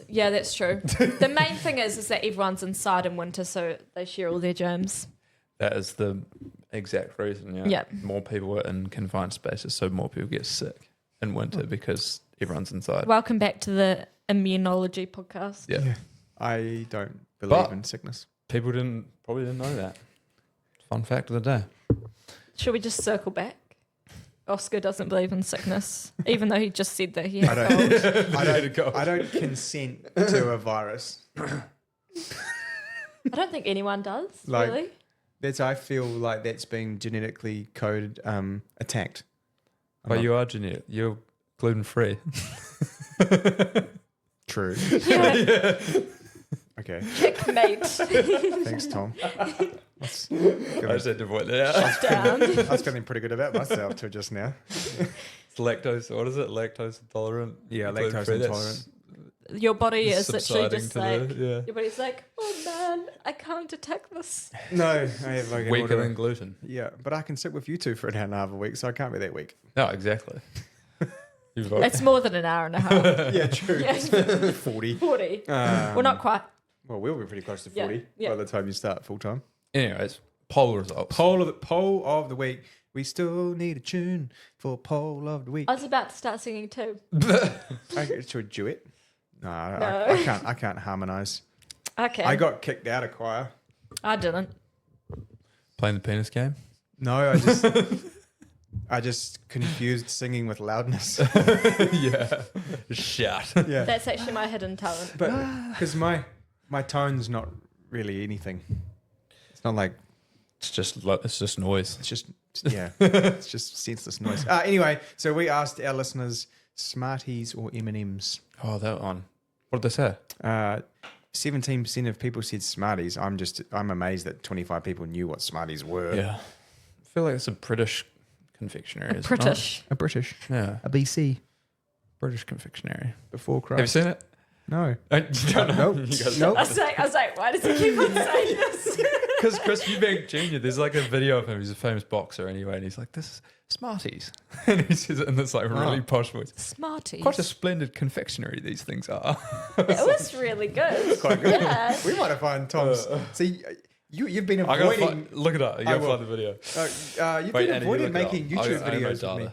yeah, that's true. The main thing is that everyone's inside in winter, so they share all their germs. That is the exact reason, yeah. Yeah. More people are in confined spaces, so more people get sick. in winter because everyone's inside. Welcome back to the immunology podcast. Yeah. I don't believe But- in sickness. People probably didn't know that. Fun fact of the day. Should we just circle back? Oscar doesn't believe in sickness, even though he just said that he had I a cold. I don't consent to a virus. I don't think anyone does, Like- really. I feel like that's been genetically coded, attacked. But you are genetic. You're gluten free. True. Yeah. Okay. Checkmate. Thanks, Tom. That's I just had to point that out. Down. I was feeling pretty good about myself till just now. It's lactose. What is it? Lactose intolerant. Yeah, Gluten-free, lactose that's intolerant. Your body is literally subsiding just to like, the your body's like, oh man, I can't detect this. No, I have like an weaker auto- than gluten. Yeah, but I can sit with you two for an hour and a half a week, so I can't be that weak. No, exactly. You've got- It's more than an hour and a half. Yeah, true. Yeah. 40. 40. Well, not quite. Well, we'll be pretty close to Yeah, 40 yeah. by the time you start full time. Anyways, poll results. Poll of the week. We still need a tune for poll of the week. I was about to start singing too. I get to a duet. No, No. I can't harmonise. Okay. I got kicked out of choir. I didn't. Playing the penis game. No, I just confused singing with loudness. Yeah. Shout. Yeah, That's actually my hidden talent. but because my tone's not really anything. It's not like It's just noise. it's just it's just senseless noise. Anyway, so we asked our listeners Smarties or M&Ms. Oh, that one. What did they say? 17% of people said Smarties. I'm amazed that 25 people knew what Smarties were. Yeah. I feel like it's a British confectionery. isn't it? British. A British, Yeah. a BC British confectionery. before Have you Christ. seen it? No. You don't know? Nope. You guys- Nope. I was like, why does he keep on saying this? Because Chris Eubank Jr., there's like a video of him. He's a famous boxer anyway, and he's like, "This is Smarties," and he says it in this like really posh voice. Smarties. Quite a splendid confectionery these things are. It was really good. Quite good. Yeah. We might have found Tom's. See, you've been I gotta avoiding. look it up. You I gotta will. find the video. You've Wait, been Andy, you avoiding look it up. making YouTube I know videos with me. data.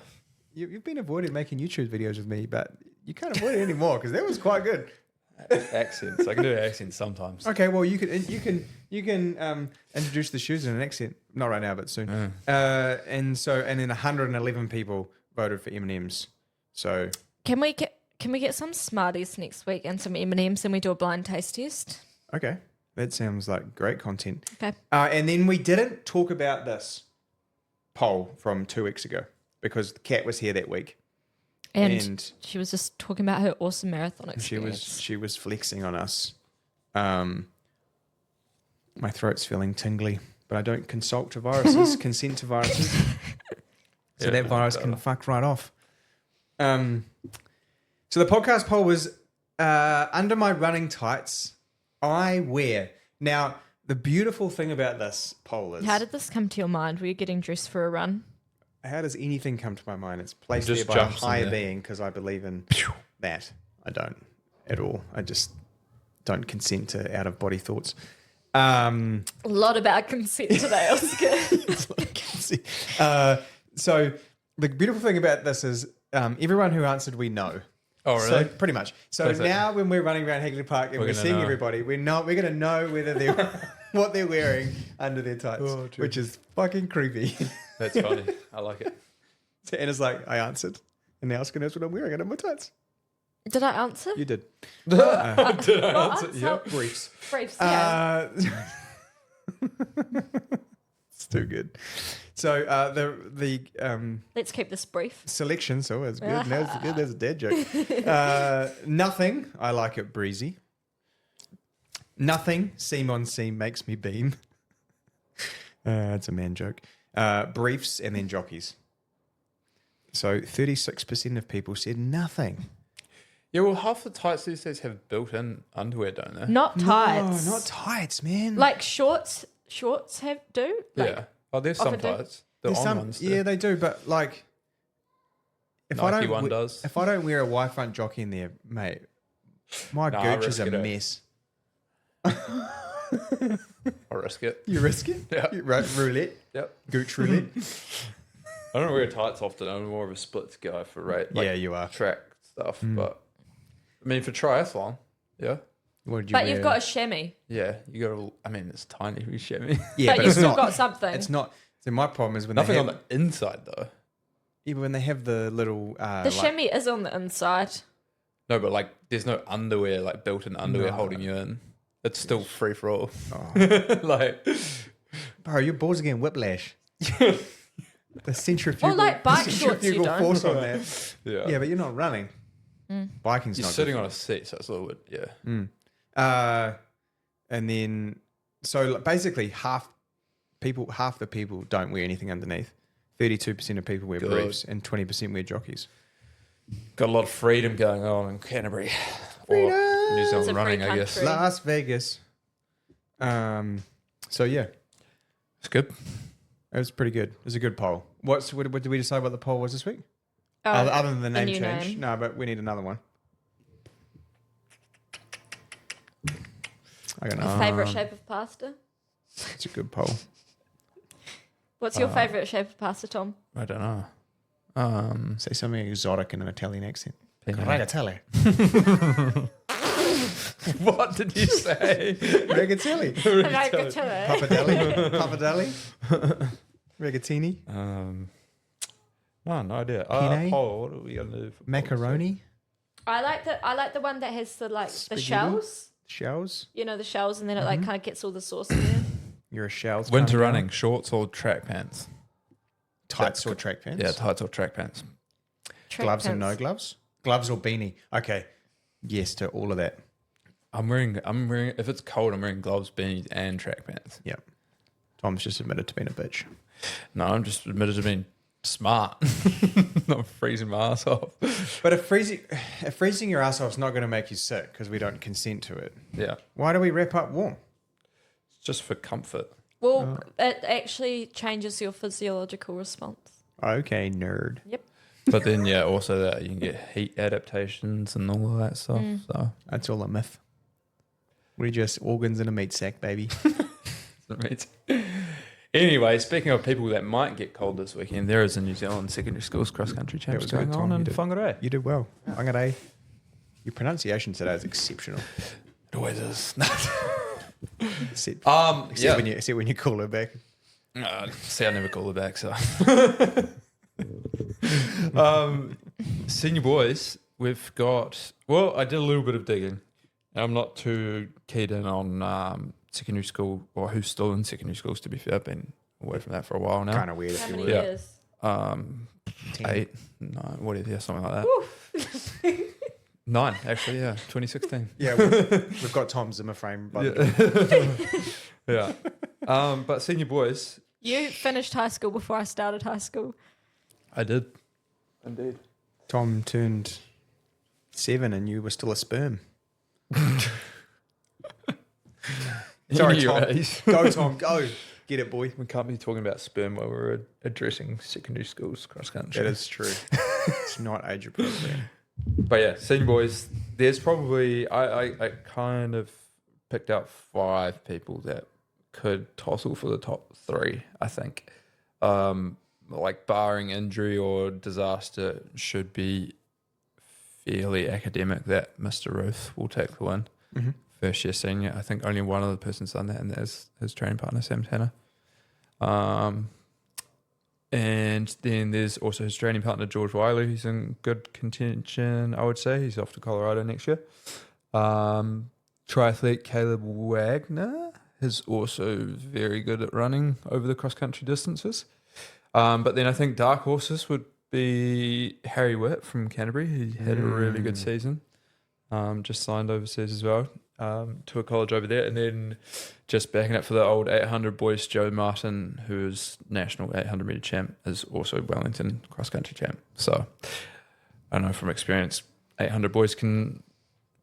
You've been avoiding making YouTube videos with me, but you can't avoid it anymore because that was quite good. Accents. I can do accents sometimes. Okay, well you can introduce the shoes in an accent. Not right now, but soon. And then 111 people voted for M&Ms. So Can we get some Smarties next week and some M&Ms and we do a blind taste test? okay, that sounds like great content. Okay. And then we didn't talk about this poll from 2 weeks ago because Kat was here that week. And she was just talking about her awesome marathon She experience. was flexing on us. My throat's feeling tingly, but I don't consent to viruses. So that virus can fuck right off. So the podcast poll was under my running tights, I wear. Now, the beautiful thing about this poll is How did this come to your mind? Were you getting dressed for a run? how does anything come to my mind? It's placed Just there by a jumps in higher there. being because I believe in that. I don't at all. I just don't consent to out of body thoughts. A lot about consent today, Oscar. So the beautiful thing about this is everyone who answered we know. Oh, So really? pretty much. So Perfect. now when we're running around Hagley Park and We're we're gonna seeing know. everybody, we're going to know whether they're what they're wearing under their tights, Oh, true. which is fucking creepy. That's funny. I like it. And it's like I answered, and now Oscar knows what I'm wearing under my tights. Did I answer? You did. Did I Well, answer? answer. Yep. Briefs. Briefs, yeah. It's too good. So the Let's keep this brief. selection. So it's good. That's good. There's a dad joke. Nothing. I like it breezy. Nothing. Seam on seam makes me beam. It's a man joke. Briefs and then jockeys. So 36% of people said nothing. Yeah, well, half the tights these days have built-in underwear, don't they? Not tights. No, not tights, man. Like shorts have do. Like, Yeah. Oh, there's some often do. tights. The There's on some, ones. yeah, they do. But like, if I Nike don't, one does. if I don't wear a Y front jockey in there, mate, my Nah, I gooch is a risk it, eh? mess. I'll risk it. You risk it? Yeah. Roulette, Yep. gooch roulette. I don't wear tights often. I'm more of a splits guy for Yeah, you are. track stuff. But I mean, for triathlon, yeah. What did you But wear? you've got a chamois. Yeah, you got to, I mean, it's tiny with chamois. Yeah, but it's you've still not, got something. It's not. So my problem is when Nothing they on have, the inside, though. even when they have the little the chamois is on the inside. No, but like, there's no underwear, like built-in underwear No. holding you in. It's still free for all. Oh. Like, Bro, your balls are getting whiplash. The centrifugal, Or like bike the shorts, you centrifugal don't. force on that. yeah. Yeah, but you're not running. Biking's You're not sitting good. on a seat, so it's a little bit, yeah. And then, so basically half the people don't wear anything underneath. 32% of people wear Good. briefs and 20% wear jockeys. Got a lot of freedom going on in Canterbury. Freedom! Or New It's a Zealand free running, I guess. country. Las Vegas. So yeah, It's good. it was pretty good. It was a good poll. What did we decide what the poll was this week? Oh, Other than the name new change? name. No, but we need another one. I got Your favourite shape of pasta? It's a good poll. What's your favourite shape of pasta, Tom? I don't know. Say something exotic in an Italian accent. Pino. Ragatelle. What did you say? Ragatelle. Ragatelle. Pappardelle. Ragatini. No idea. Penne? What are we gonna do? For Macaroni. I like the one that has the Spaghetti? shells. Shells. You know, the shells, and then it kind of gets all the sauce in there. You're a shells. Winter kind of guy. running, shorts or track pants? Tights or track pants? Yeah, tights or track pants. Track Gloves and no pants. gloves? Gloves or beanie? Okay. Yes to all of that. I'm wearing. If it's cold, I'm wearing gloves, beanies, and track pants. Yeah. Tom's just admitted to being a bitch. No, I'm just admitted to being smart. Not freezing my ass off. But if freezing your ass off is not going to make you sick because we don't consent to it, Yeah, why do we wrap up warm? it's just for comfort. Well, it actually changes your physiological response. Okay, nerd. Yep. But then, yeah, also that you can get heat adaptations and all of that stuff. So That's all a myth. We're just organs in a meat sack, baby. anyway, speaking of people that might get cold this weekend, there is a New Zealand secondary schools cross country champs was going good, on Tom. in You did. Whangarei. You did well. Whangarei. Your pronunciation today is exceptional. It always is. Except yeah. when you call her back. See, I never call her back, so. Senior boys, we've got. Well, I did a little bit of digging. I'm not too keyed in on secondary school or who's still in secondary schools. To be fair, I've been away from that for a while now. Kind of weird. How If you many would. Yeah. years? 10. 8, 9, whatever, yeah, something like that. 9, actually, yeah, 2016. Yeah, we've got Tom Zimmer frame. By the door. Yeah. But senior boys, You finished high school before I started high school. I did. Indeed. Tom turned 7 and you were still a sperm. Sorry, Tom. Anyways. Go, Tom, go. Get it, boy. We can't be talking about sperm while we're addressing secondary schools cross country. That is true. It's not age appropriate. But yeah, senior boys, there's probably, I kind of picked out 5 people that could tussle for the top 3, I think. Like barring injury or disaster, should be fairly academic that Mr. Ruth will take the win. Mm-hmm. First year senior. I think only one other person's done that, and that's his training partner, Sam Tanner. And then there's also his training partner, George Wiley, who's in good contention, I would say. He's off to Colorado next year. Triathlete Caleb Wagner is also very good at running over the cross-country distances. But then I think dark horses would be Harry Witt from Canterbury. He had a really good season. Just signed overseas as well to a college over there. And then just backing up for the old 800 boys, Joe Martin, who is national 800 metre champ, is also Wellington cross-country champ. So I know from experience, 800 boys can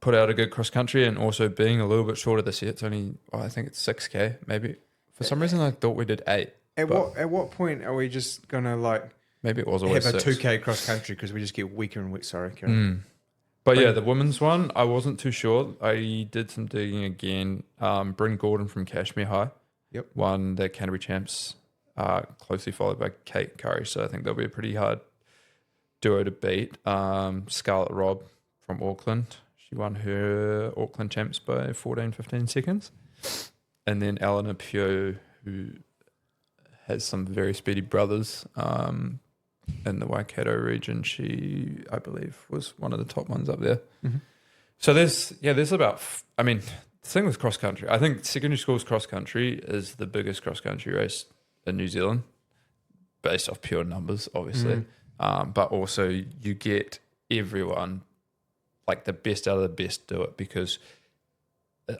put out a good cross-country, and also being a little bit shorter this year. It's only, I think it's 6K maybe. For some reason, I thought we did 8. At what point are we just going to Maybe it was have always a 6. 2K cross country because we just get weaker and weaker? Sorry, Karen. But yeah, the women's one, I wasn't too sure. I did some digging again. Bryn Gordon from Cashmere High Yep. won the Canterbury Champs closely followed by Kate Curry. So I think they'll be a pretty hard duo to beat. Scarlett Robb from Auckland. She won her Auckland champs by 14, 15 seconds. And then Eleanor Pugh, who has some very speedy brothers in the Waikato region. She, I believe, was one of the top ones up there. Mm-hmm. So there's about, the thing with cross country, I think secondary school's cross country is the biggest cross country race in New Zealand, based off pure numbers, obviously. But also you get everyone, like the best out of the best, do it, because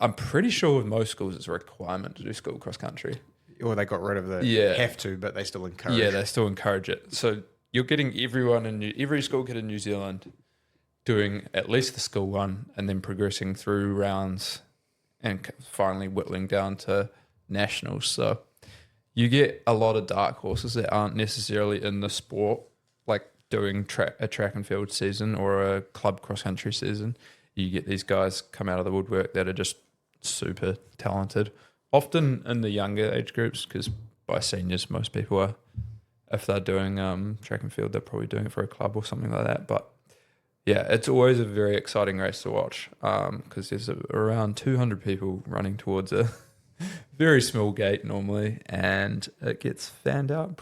I'm pretty sure with most schools it's a requirement to do school cross country. Or they got rid of the have to, but they still encourage. Yeah, they still encourage it. So you're getting everyone in every school kid in New Zealand doing at least the school one, and then progressing through rounds, and finally whittling down to nationals. So you get a lot of dark horses that aren't necessarily in the sport, like doing a track and field season or a club cross country season. You get these guys come out of the woodwork that are just super talented, often in the younger age groups, because by seniors most people are, if they're doing track and field, they're probably doing it for a club or something like that. But yeah, it's always a very exciting race to watch, because there's around 200 people running towards a very small gate normally, and it gets fanned out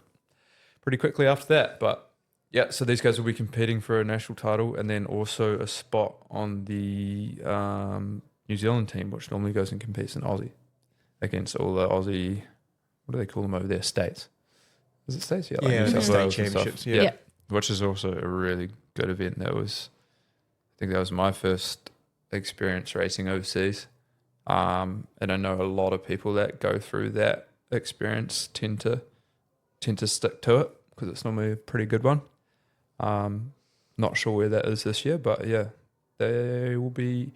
pretty quickly after that. But yeah, so these guys will be competing for a national title, and then also a spot on the New Zealand team, which normally goes and competes in Aussie against all the Aussie, what do they call them over there, states? Is it states? Yeah, like New South state Wales and stuff. championships. Yeah. Which is also a really good event. I think that was my first experience racing overseas. And I know a lot of people that go through that experience tend to stick to it, because it's normally a pretty good one. Not sure where that is this year, but yeah, they will be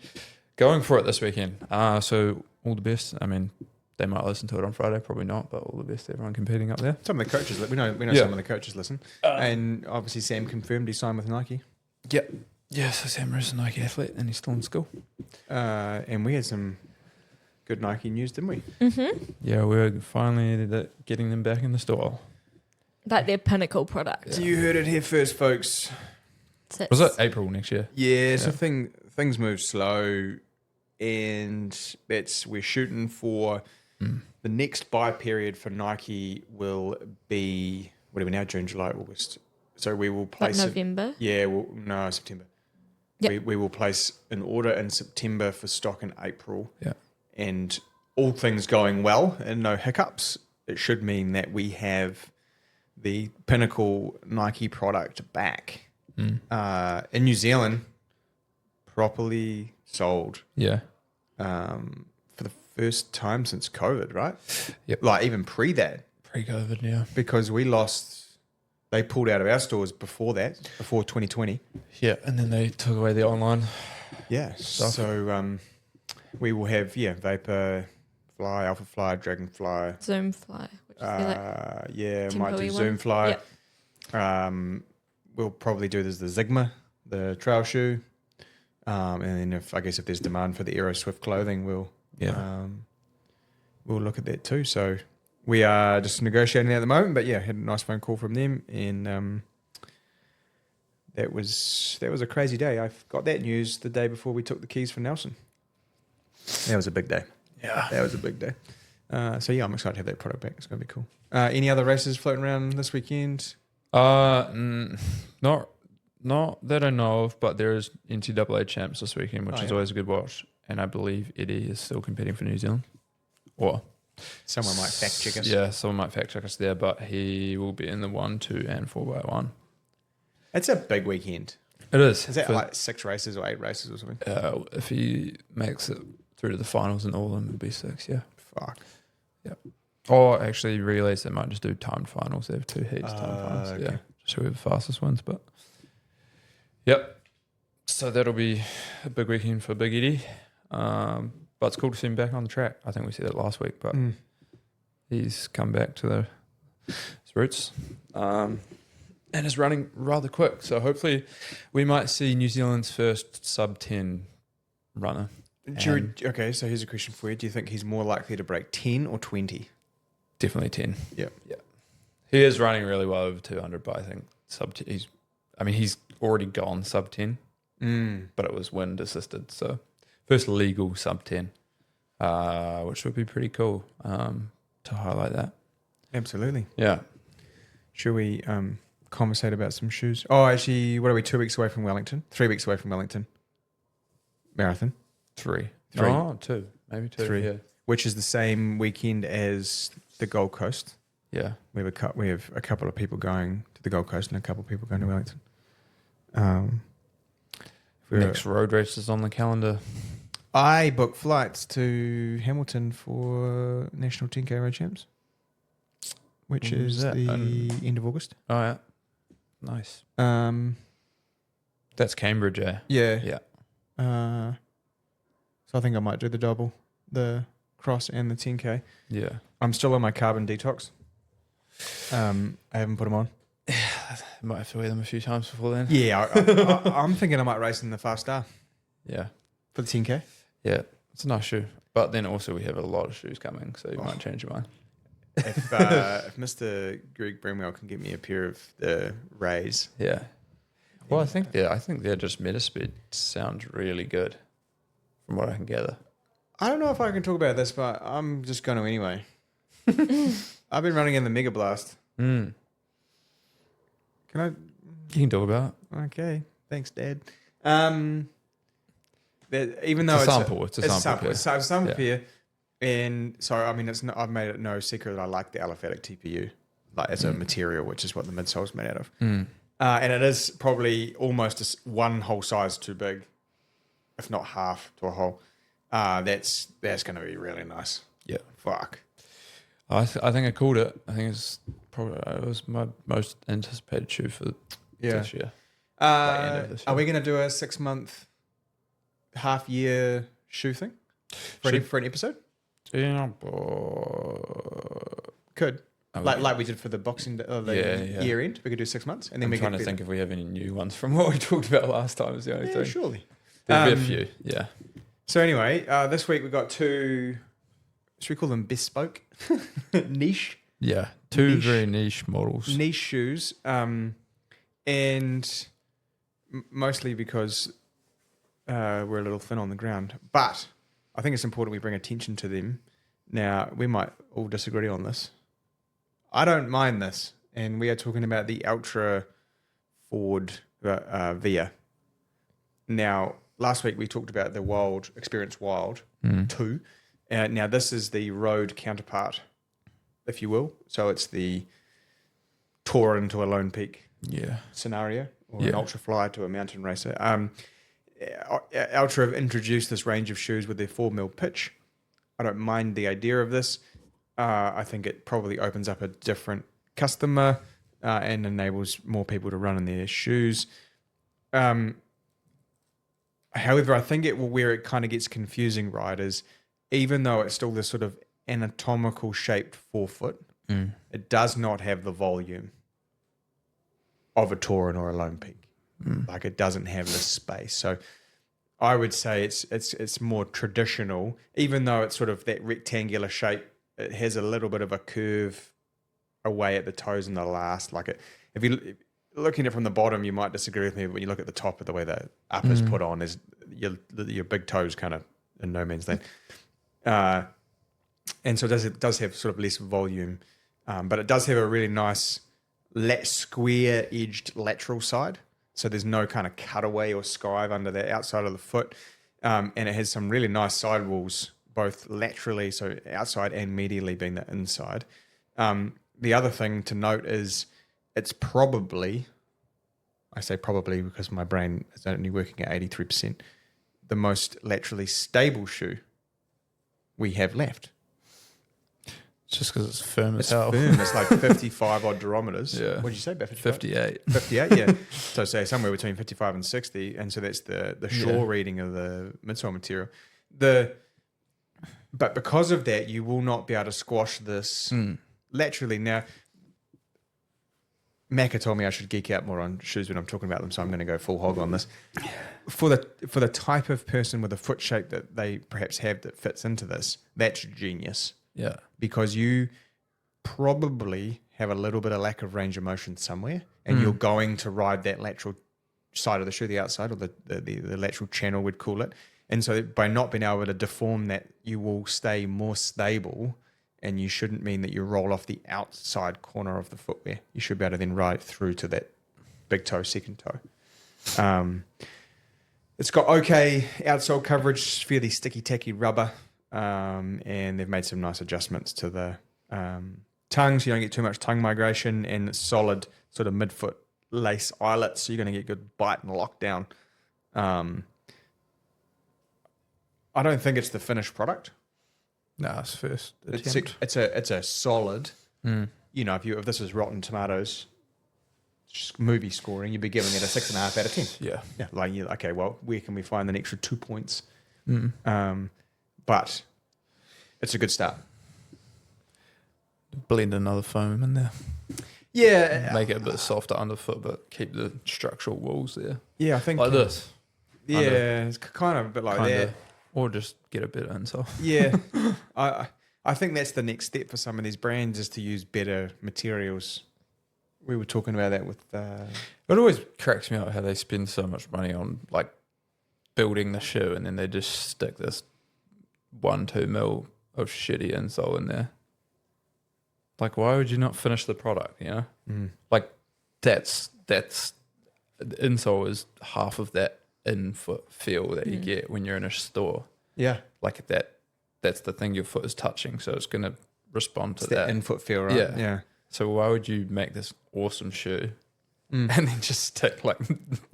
going for it this weekend. So all the best. I mean, they might listen to it on Friday, probably not, but all the best to everyone competing up there. Some of the coaches, we know some of the coaches listen. And obviously Sam confirmed he signed with Nike. Yep. Yeah, so Sam is a Nike athlete and he's still in school. And we had some good Nike news, didn't we? Mm-hmm. Yeah, we're finally getting them back in the store. Like their pinnacle product. You heard it here first, folks. Was it April next year? Yeah, so things move slow, and we're shooting for the next buy period for Nike will be, what are we now, June, July, August. So we will place like November? September. Yep. We will place an order in September for stock in April. Yeah. And all things going well and no hiccups, it should mean that we have the pinnacle Nike product back in New Zealand, properly sold. Yeah. For the first time since COVID, right? Yep. Like even pre-that. Pre-COVID, yeah. Because they pulled out of our stores before 2020. Yeah, and then they took away the online. Yeah. stuff. So we will have Vapor Fly, Alpha Fly, Dragonfly. Zoom Fly. Which is might do Tempo-y Zoom one. Fly. Yep. We'll probably do the Sigma, the trail shoe. And then if there's demand for the Aero Swift clothing, we'll look at that too. So we are just negotiating at the moment, but had a nice phone call from them, and that was a crazy day. I got that news the day before we took the keys for Nelson. That was a big day. Yeah. That was a big day. So I'm excited to have that product back. It's going to be cool. Any other races floating around this weekend? Not that I know of, but there is NCAA champs this weekend, which is always a good watch. And I believe Eddie is still competing for New Zealand. Or someone might fact check us. Yeah, someone might fact check us there, but he will be in the 1, 2, and 4x1. It's a big weekend. It is. Is that like 6 races or 8 races or something? If he makes it through to the finals and all of them, it'll be 6, yeah. Fuck. Yep. Or actually relays, they might just do timed finals. They have 2 heats, timed finals. Okay. Yeah. Just whoever the fastest wins, but yep. So that'll be a big weekend for Big Eddie. But it's cool to see him back on the track. I think we said it last week, but he's come back to his roots. And is running rather quick. So hopefully we might see New Zealand's first sub-10 runner. Okay, so here's a question for you. Do you think he's more likely to break 10 or 20? Definitely 10. Yep. Yeah. He is running really well over 200, but I think he's already gone sub 10, but it was wind assisted. So first legal sub 10, which would be pretty cool to highlight that. Absolutely. Yeah. Should we conversate about some shoes? Oh, actually, what are we, 2 weeks away from Wellington? 3 weeks away from Wellington. Marathon. Three. Three. Oh, two. Maybe two. 3. Yeah. Which is the same weekend as the Gold Coast. Yeah. We have a couple of people going to the Gold Coast and a couple of people going to Wellington. Next road races on the calendar. I booked flights to Hamilton for National 10K Road Champs, which When is was that? the end of August. Oh, yeah. Nice. Um, That's Cambridge, eh? yeah. Yeah. So I think I might do the double, the cross and the 10K. Yeah. I'm still on my carbon detox. I haven't put them on. Might have to wear them a few times before then. Yeah, I'm thinking I might race in the Fast Star Yeah. for the 10K. Yeah. It's a nice shoe. But then also we have a lot of shoes coming, so you might change your mind. If Mr. Greg Brimwell can get me a pair of the Rays. Yeah. Well, I think they're just Metaspeed sounds really good from what I can gather. I don't know if I can talk about this, but I'm just going to anyway. I've been running in the Mega Blast. Mm. Can You can talk about it. I? Okay. Thanks, Dad. Even though It's a sample. It's a sample pair. It's a sample Yeah. pair. And so, I mean, it's not, I've made it no secret that I like the aliphatic TPU, like as a material, which is what the midsole's made out of. Mm. And it is probably almost one whole size too big, if not half to a whole. That's going to be really nice. Yeah. Fuck. I think I called it. I think it was my most anticipated shoe for this year. End of this Are year. we going to do a 6-month, half-year shoe thing for an episode? Yeah. Could. Oh, Like we did for the boxing year end. We could do 6 months. And then I'm we trying could to think if we have any new ones from what we talked about last time is the only thing. surely. There'll be a few. Yeah. So anyway, this week we've got 2, should we call them bespoke? Niche Yeah. Two Niche. very niche models. niche shoes, and mostly because we're a little thin on the ground. But I think it's important we bring attention to them. Now, we might all disagree on this. I don't mind this, and we are talking about the Ultra Ford Via. Now, last week we talked about the Experience Wild 2. Now, this is the road counterpart, if you will. So it's the tour into a Lone Peak scenario, or an Ultra Fly to a mountain racer. Ultra have introduced this range of shoes with their 4mm pitch. I don't mind the idea of this. I think it probably opens up a different customer and enables more people to run in their shoes. However, I think where it kind of gets confusing, right, is even though it's still this sort of anatomical shaped forefoot, it does not have the volume of a Tauren or a Lone Peak. Like it doesn't have the space. So I would say it's more traditional, even though it's sort of that rectangular shape. It has a little bit of a curve away at the toes and the last. Like if you looking at it from the bottom, you might disagree with me, but when you look at the top of the way the up is put on, is your big toes kind of in no man's land. And so it does have sort of less volume, but it does have a really nice square-edged lateral side. So there's no kind of cutaway or skive under the outside of the foot. And it has some really nice sidewalls, both laterally, so outside, and medially being the inside. The other thing to note is it's probably, I say probably because my brain is only working at 83%, the most laterally stable shoe we have left. It's just because it's firm It's as hell. firm. It's like 55 odd durometers. Yeah. What did you say about 55? 58. 58, yeah. So say somewhere between 55 and 60, and so that's the shore reading of the midsole material. But because of that, you will not be able to squash this laterally. Now, Macca told me I should geek out more on shoes when I'm talking about them, so I'm going to go full hog on this. For the type of person with a foot shape that they perhaps have that fits into this, that's genius. Yeah. Because you probably have a little bit of lack of range of motion somewhere, and you're going to ride that lateral side of the shoe, the outside, or the lateral channel, we'd call it. And so by not being able to deform that, you will stay more stable, and you shouldn't mean that you roll off the outside corner of the footwear. You should be able to then ride through to that big toe, second toe. It's got okay outsole coverage, fairly sticky-tacky rubber, and they've made some nice adjustments to the tongue, so you don't get too much tongue migration, and it's solid sort of midfoot lace eyelets, so you're going to get good bite and lockdown. I don't think it's the finished product. No, it's first It's attempt. it's a solid. You know, if this was Rotten Tomatoes movie scoring, you'd be giving it a 6.5 out of 10. Yeah. Yeah, like you okay. Well, where can we find an extra 2 points? But it's a good start. Blend another foam in there. Yeah, Make it a bit softer underfoot, but keep the structural walls there. yeah. I think Like this. Yeah, it's kind of a bit like that. Or just get a bit insole. Yeah, I think that's the next step for some of these brands is to use better materials. We were talking about that with. It always cracks me up how they spend so much money on like building the shoe, and then they just stick this 1-2 mil of shitty insole in there. Like, why would you not finish the product? You know, like that's the insole is half of that in-foot feel that you get when you're in a store. Yeah, Like that's the thing your foot is touching, so it's going to respond to it's that that. in-foot feel, right? Yeah. Yeah. So why would you make this awesome shoe and then just stick like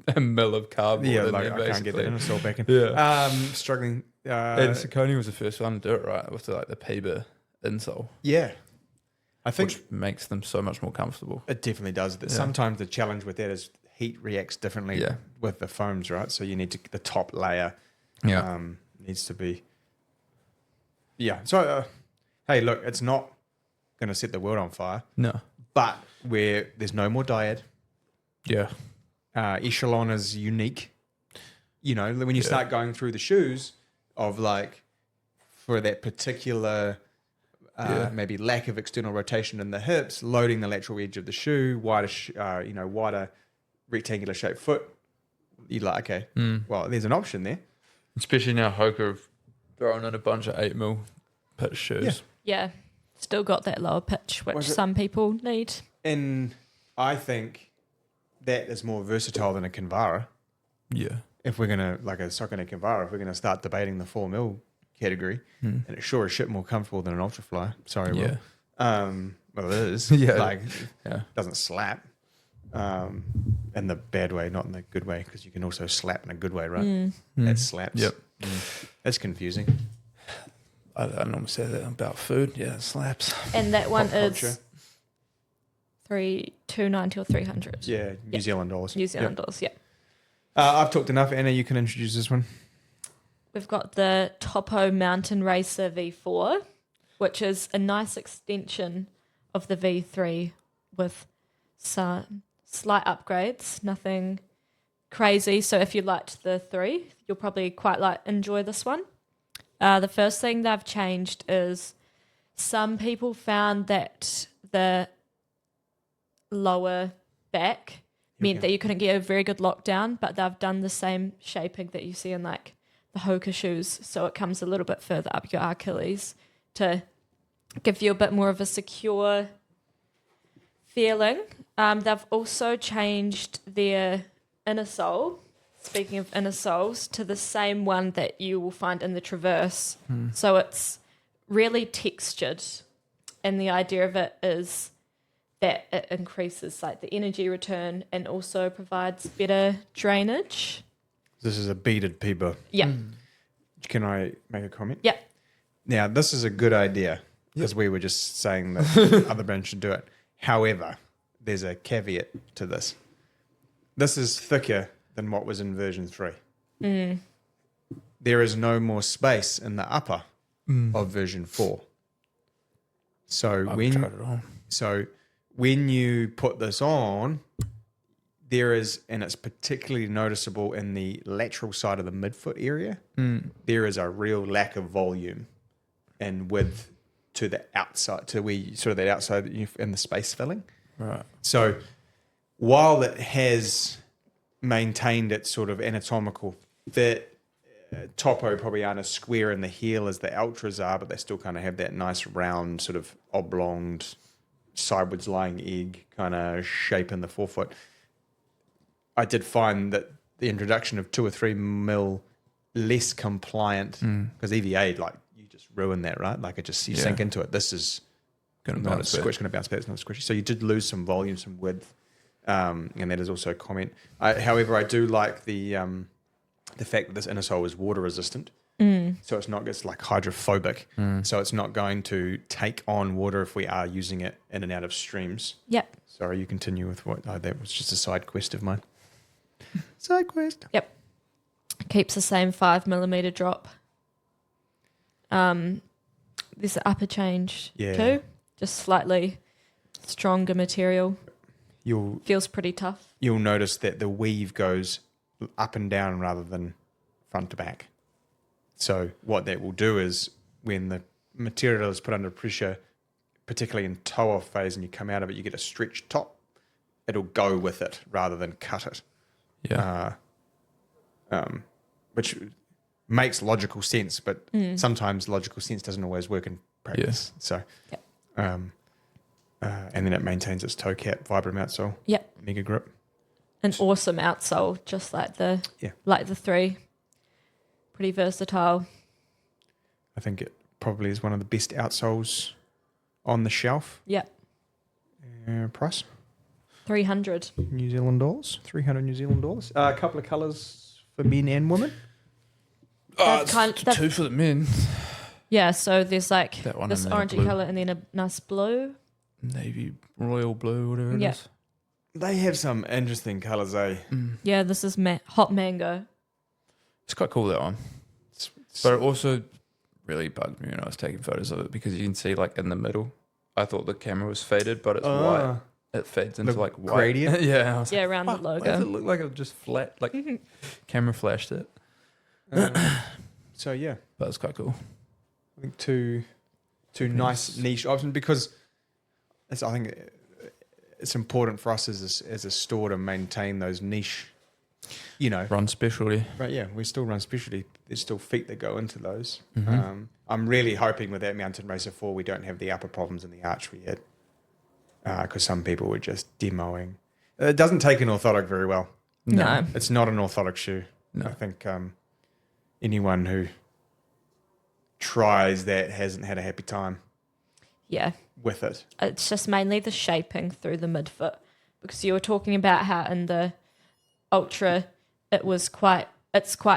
a mil of cardboard Yeah, in like there, I basically? can't get that insole back in. Yeah. Struggling. And Saucony was the first one to do it, right, with the Paber insole, Yeah, I think which makes them so much more comfortable. it definitely does. But sometimes the challenge with that is heat reacts differently with the foams, right? So you need to the top layer needs to be. Yeah. So hey, look, it's not going to set the world on fire, No. but where there's no more dyad. Yeah. Echelon is unique. You know, when you start going through the shoes of like for that particular maybe lack of external rotation in the hips, loading the lateral edge of the shoe, wider rectangular shaped foot. You're like, okay, well, there's an option there. Especially now Hoka have thrown in a bunch of 8 mil pitch shoes. Yeah, still got that lower pitch, which Was it- some people need. And I think that is more versatile than a Kinvara. Yeah. If we're going to, like a Saucony Kinvara, if we're going to start debating the 4 mil category, and it's sure as shit more comfortable than an Ultrafly. Sorry, Will. Well, it is. Yeah. Like, Yeah. doesn't slap. In the bad way, not in the good way, because you can also slap in a good way, right? That slaps. Yep. That's confusing. I normally say that about food. Yeah, it slaps. And that one Pop culture. is 290 or 300 Yeah, New Zealand dollars. New Zealand dollars. Yeah. I've talked enough. Anna, you can introduce this one. We've got the Topo Mountain Racer V4, which is a nice extension of the V3 with some slight upgrades, nothing crazy. So if you liked the 3, you'll probably quite enjoy this one. The first thing they've changed is some people found that the lower back meant that you couldn't get a very good lockdown, but they've done the same shaping that you see in like the Hoka shoes, so it comes a little bit further up your Achilles to give you a bit more of a secure feeling. They've also changed their inner sole, speaking of inner soles, to the same one that you will find in the Traverse. So it's really textured, and the idea of it is that it increases like the energy return and also provides better drainage. This is a beaded Piba. Yeah. Can I make a comment? Yeah. Now, this is a good idea because we were just saying that other brands should do it. However, there's a caveat to this. This is thicker than what was in version 3. There is no more space in the upper of version 4. So I've tried it on. when you put this on, there is, and it's particularly noticeable in the lateral side of the midfoot area, there is a real lack of volume and width to the outside, to where you, sort of that outside in the space filling. Right. So while it has maintained its sort of anatomical fit, Topo probably aren't as square in the heel as the Ultras are, but they still kind of have that nice round sort of oblonged, sideways lying egg kind of shape in the forefoot. I did find that the introduction of 2 or 3 mil less compliant, because EVA, like, you just ruin that, right? Like, it just, you sink into it. This is Going to not a bounce squish, going to bounce back. It's not squishy. So you did lose some volume, some width, and that is also a comment. However, I do like the fact that this inner sole is water resistant. So it's like hydrophobic. So it's not going to take on water if we are using it in and out of streams. Yep. Sorry, you continue with what? That was just a side quest of mine. Side quest. Yep. Keeps the same 5mm drop. There's an upper change too. Just slightly stronger material. Feels pretty tough. You'll notice that the weave goes up and down rather than front to back. So what that will do is when the material is put under pressure, particularly in toe-off phase, and you come out of it, you get a stretched top. It'll go with it rather than cut it. Yeah. Which makes logical sense, but sometimes logical sense doesn't always work in practice. So, and then it maintains its toe cap, Vibram outsole. Yep. Mega grip. An awesome outsole, just like the 3. Pretty versatile. I think it probably is one of the best outsoles on the shelf. Yep. Price? 300 New Zealand dollars. 300 New Zealand dollars. A couple of colours for men and women. It's 2 for the men. Yeah, so there's like That one this and then a orangey blue. colour and then a nice blue. Navy, royal blue, whatever it is. They have some interesting colours, eh? Yeah, this is hot mango. It's quite cool, that one. But it also really bugged me when I was taking photos of it because you can see, like, in the middle, I thought the camera was faded, but it's white. It fades into, like, white. Gradient? Yeah. I was like, Around the why does logo. it look like it was just flat? Like, camera flashed it. So, yeah. But it's quite cool. I think two nice niche options because I think it's important for us as a store to maintain those niche, Run specialty. Right, yeah, we still run specialty. There's still feet that go into those. Mm-hmm. I'm really hoping with that Mountain Racer 4 we don't have the upper problems in the arch we had because some people were just demoing. It doesn't take an orthotic very well. No. It's not an orthotic shoe. No. I think anyone who tries that hasn't had a happy time Yeah. with it. It's just mainly the shaping through the midfoot because you were talking about how in the Ultra it's quite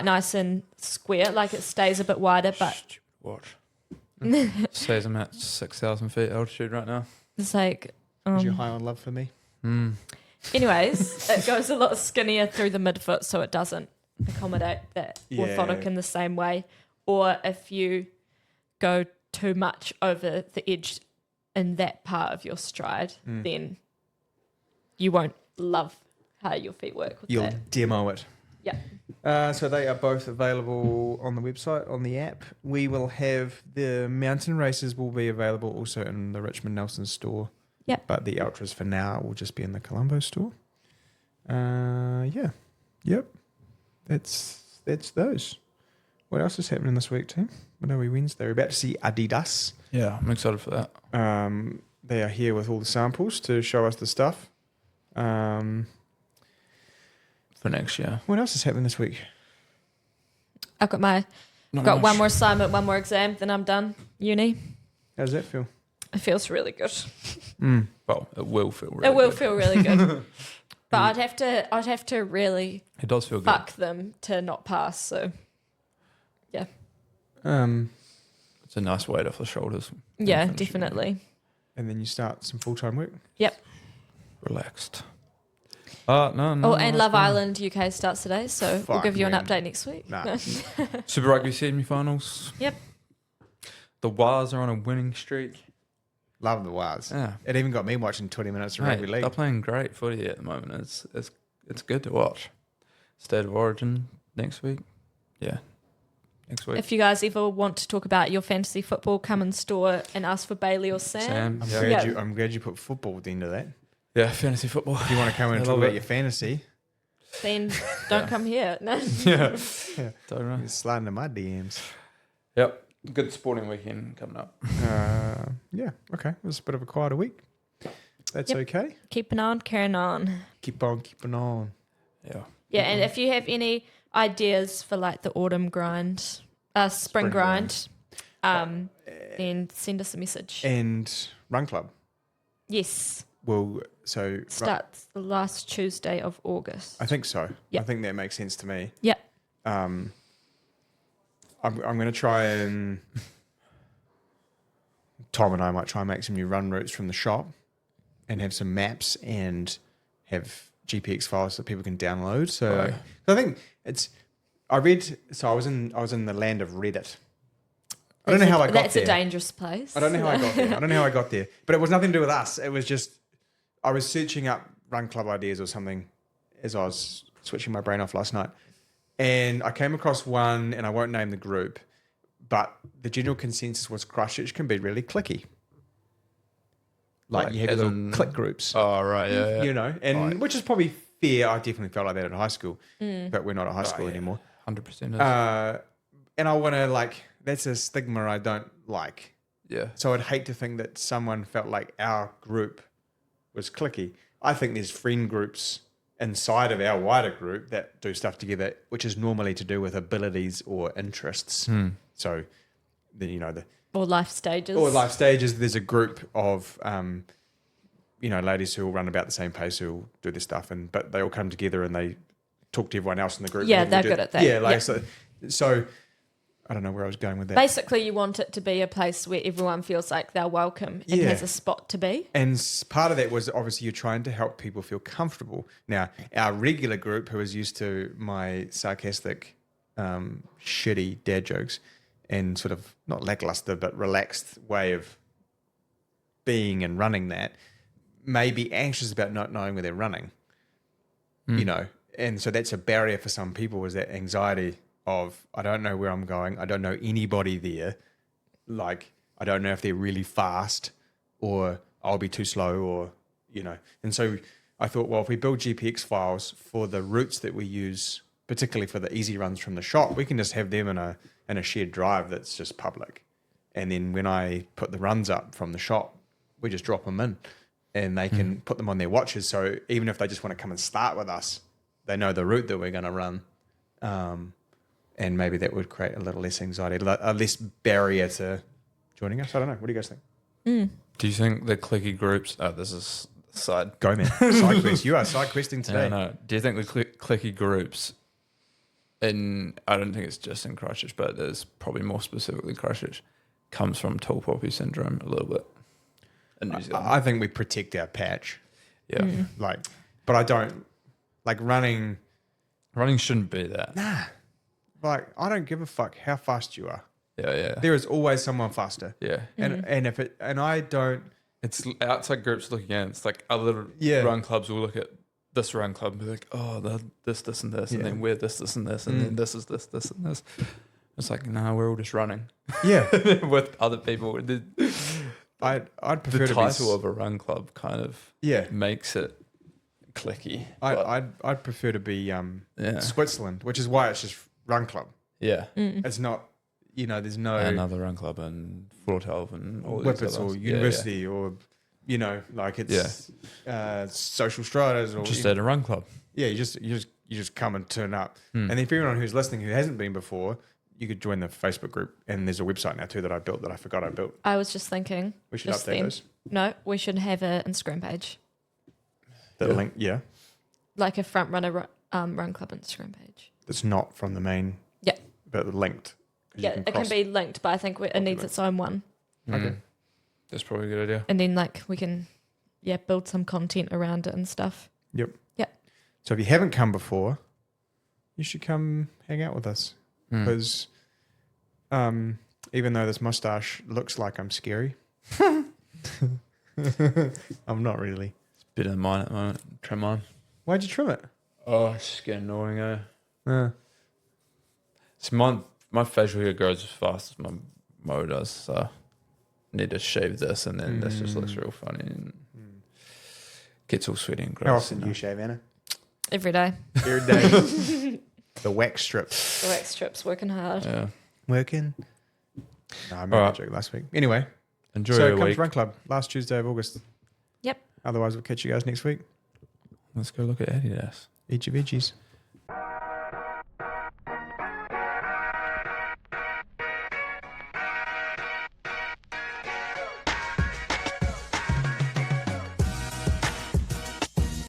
nice and square, like it stays a bit wider, but Stupid watch. Says I'm at 6,000 feet altitude right now. it's like Is you high on love for me? anyways, it goes a lot skinnier through the midfoot so it doesn't accommodate that orthotic in the same way. Or if you go too much over the edge in that part of your stride, then you won't love how your feet work with You'll that. demo it. Yeah. So they are both available on the website, on the app. We will have the Mountain Races will be available also in the Richmond Nelson store. Yep. But the Ultras for now will just be in the Colombo store. Yep. That's those. What else is happening this week, team? What are we, Wednesday? We're about to see Adidas. Yeah, I'm excited for that. They are here with all the samples to show us the stuff. For next year. What else is happening this week? I've got Not got much. one more assignment, one more exam, then I'm done. Uni. How does that feel? It feels really good. Well, it will feel really It will good. feel really good. But I'd have to really It does feel good. fuck them to not pass. So yeah. It's a nice weight off the shoulders. Yeah, Finish it. definitely. And then you start some full-time work? Relaxed. No. Oh, and Love no. Island UK starts today, so we'll Fuck, give you an man. update next week. Nah. Super Rugby semi-finals. Yep. The Wars are on a winning streak. Love the Wars. Yeah. It even got me watching 20 minutes of Mate, rugby league. they're playing great footy at the moment. It's good to watch. State of Origin next week. Yeah. next week. If you guys ever want to talk about your fantasy football, come in store and ask for Bailey or Sam. I'm glad you put football at the end of that. Yeah, fantasy football. If you want to come in and talk about your fantasy, Then don't come here. No. yeah. Don't know. you're sliding to my DMs. Yep. Good sporting weekend coming up. Yeah, okay. It was a bit of a quieter week. That's okay. Keeping on, carrying on. Keep on keeping on. Yeah. Yeah, and if you have any ideas for like the autumn grind, spring grind, then send us a message. And Run Club Yes. Starts the last Tuesday of August. I think so. Yep. I think that makes sense to me. Yep. I'm going to try and Tom and I might try and make some new run routes from the shop and have some maps and have GPX files that people can download. So I think I was in the land of Reddit. I don't know how I got there. That's a dangerous place. I don't know how I got there. But it was nothing to do with us. It was just I was searching up Run Club ideas or something as I was switching my brain off last night. And I came across one, and I won't name the group, but the general consensus was Christchurch can be really clicky. Like you have little click groups. Oh, right, yeah. You know, and which is probably fair. I definitely felt like that at high school, but we're not at high school anymore. 100%. And I want to that's a stigma I don't like. Yeah. So I'd hate to think that someone felt like our group was clicky. I think there's friend groups inside of our wider group that do stuff together, which is normally to do with abilities or interests. So, or life stages. There's a group of, ladies who all run about the same pace who all do this stuff, but they all come together and they talk to everyone else in the group. Yeah, they're good at that. Yeah, so I don't know where I was going with that. Basically, you want it to be a place where everyone feels like they're welcome and has a spot to be. And part of that was obviously you're trying to help people feel comfortable. Now, our regular group, who is used to my sarcastic, shitty dad jokes and sort of not lackluster but relaxed way of being and running that, may be anxious about not knowing where they're running, And so that's a barrier for some people, is that anxiety of, I don't know where I'm going. I don't know anybody there. Like, I don't know if they're really fast or I'll be too slow or, And so I thought, well, if we build GPX files for the routes that we use, particularly for the easy runs from the shop, we can just have them in a shared drive that's just public. And then when I put the runs up from the shop, we just drop them in and they can put them on their watches. So even if they just want to come and start with us, they know the route that we're going to run. And maybe that would create a little less anxiety, a less barrier to joining us. I don't know. What do you guys think? Do you think the clicky groups... Oh, this is side... Go, man. Side quest. You are side questing today. No. Do you think the clicky groups I don't think it's just in Christchurch, but there's probably more specifically Christchurch, comes from tall poppy syndrome a little bit in New Zealand? I think we protect our patch. Yeah. But I don't... running... Running shouldn't be that. Nah. I don't give a fuck how fast you are. Yeah. There is always someone faster. Yeah. And I don't... It's outside groups looking in. It's like other run clubs will look at this run club and be like, oh, this, and this, and then we're this, and this, and then this is this, and this. It's like, no, we're all just running. Yeah. With other people. I'd prefer the title of a run club kind of makes it clicky. I'd prefer to be Switzerland, which is why it's just Run Club. Yeah. It's not, there's no... Another run club and Flortelv and all Whippets these or university or, it's social stratas or... Just at a run club. Yeah, you just come and turn up. And then for anyone who's listening who hasn't been before, you could join the Facebook group, and there's a website now too that I built that I forgot I built. I was just thinking... We should update those. No, we should have an Instagram page. The link, like a Frontrunner Run Club Instagram page. That's not from the main. Yeah. But linked. Yeah, it can be linked, but I think it needs its own one. Okay. That's probably a good idea. And then we can, build some content around it and stuff. Yep. Yeah. So if you haven't come before, you should come hang out with us. Because even though this mustache looks like I'm scary, I'm not really. Bit of mine at the moment. Trim mine. Why'd you trim it? Oh, it's just getting annoying, It's mine. my facial hair grows as fast as my mow does, so need to shave this, and then this just looks real funny and gets all sweaty and gross. How often do you shave, Anna? Every day. Every day. The wax strips. The wax strips, working hard. Yeah. Working. No, I made that joke last week. Anyway, Enjoy so your come week. to Run Club last Tuesday of August. Yep. Otherwise, we'll catch you guys next week. Let's go look at Adidas. Eat your veggies.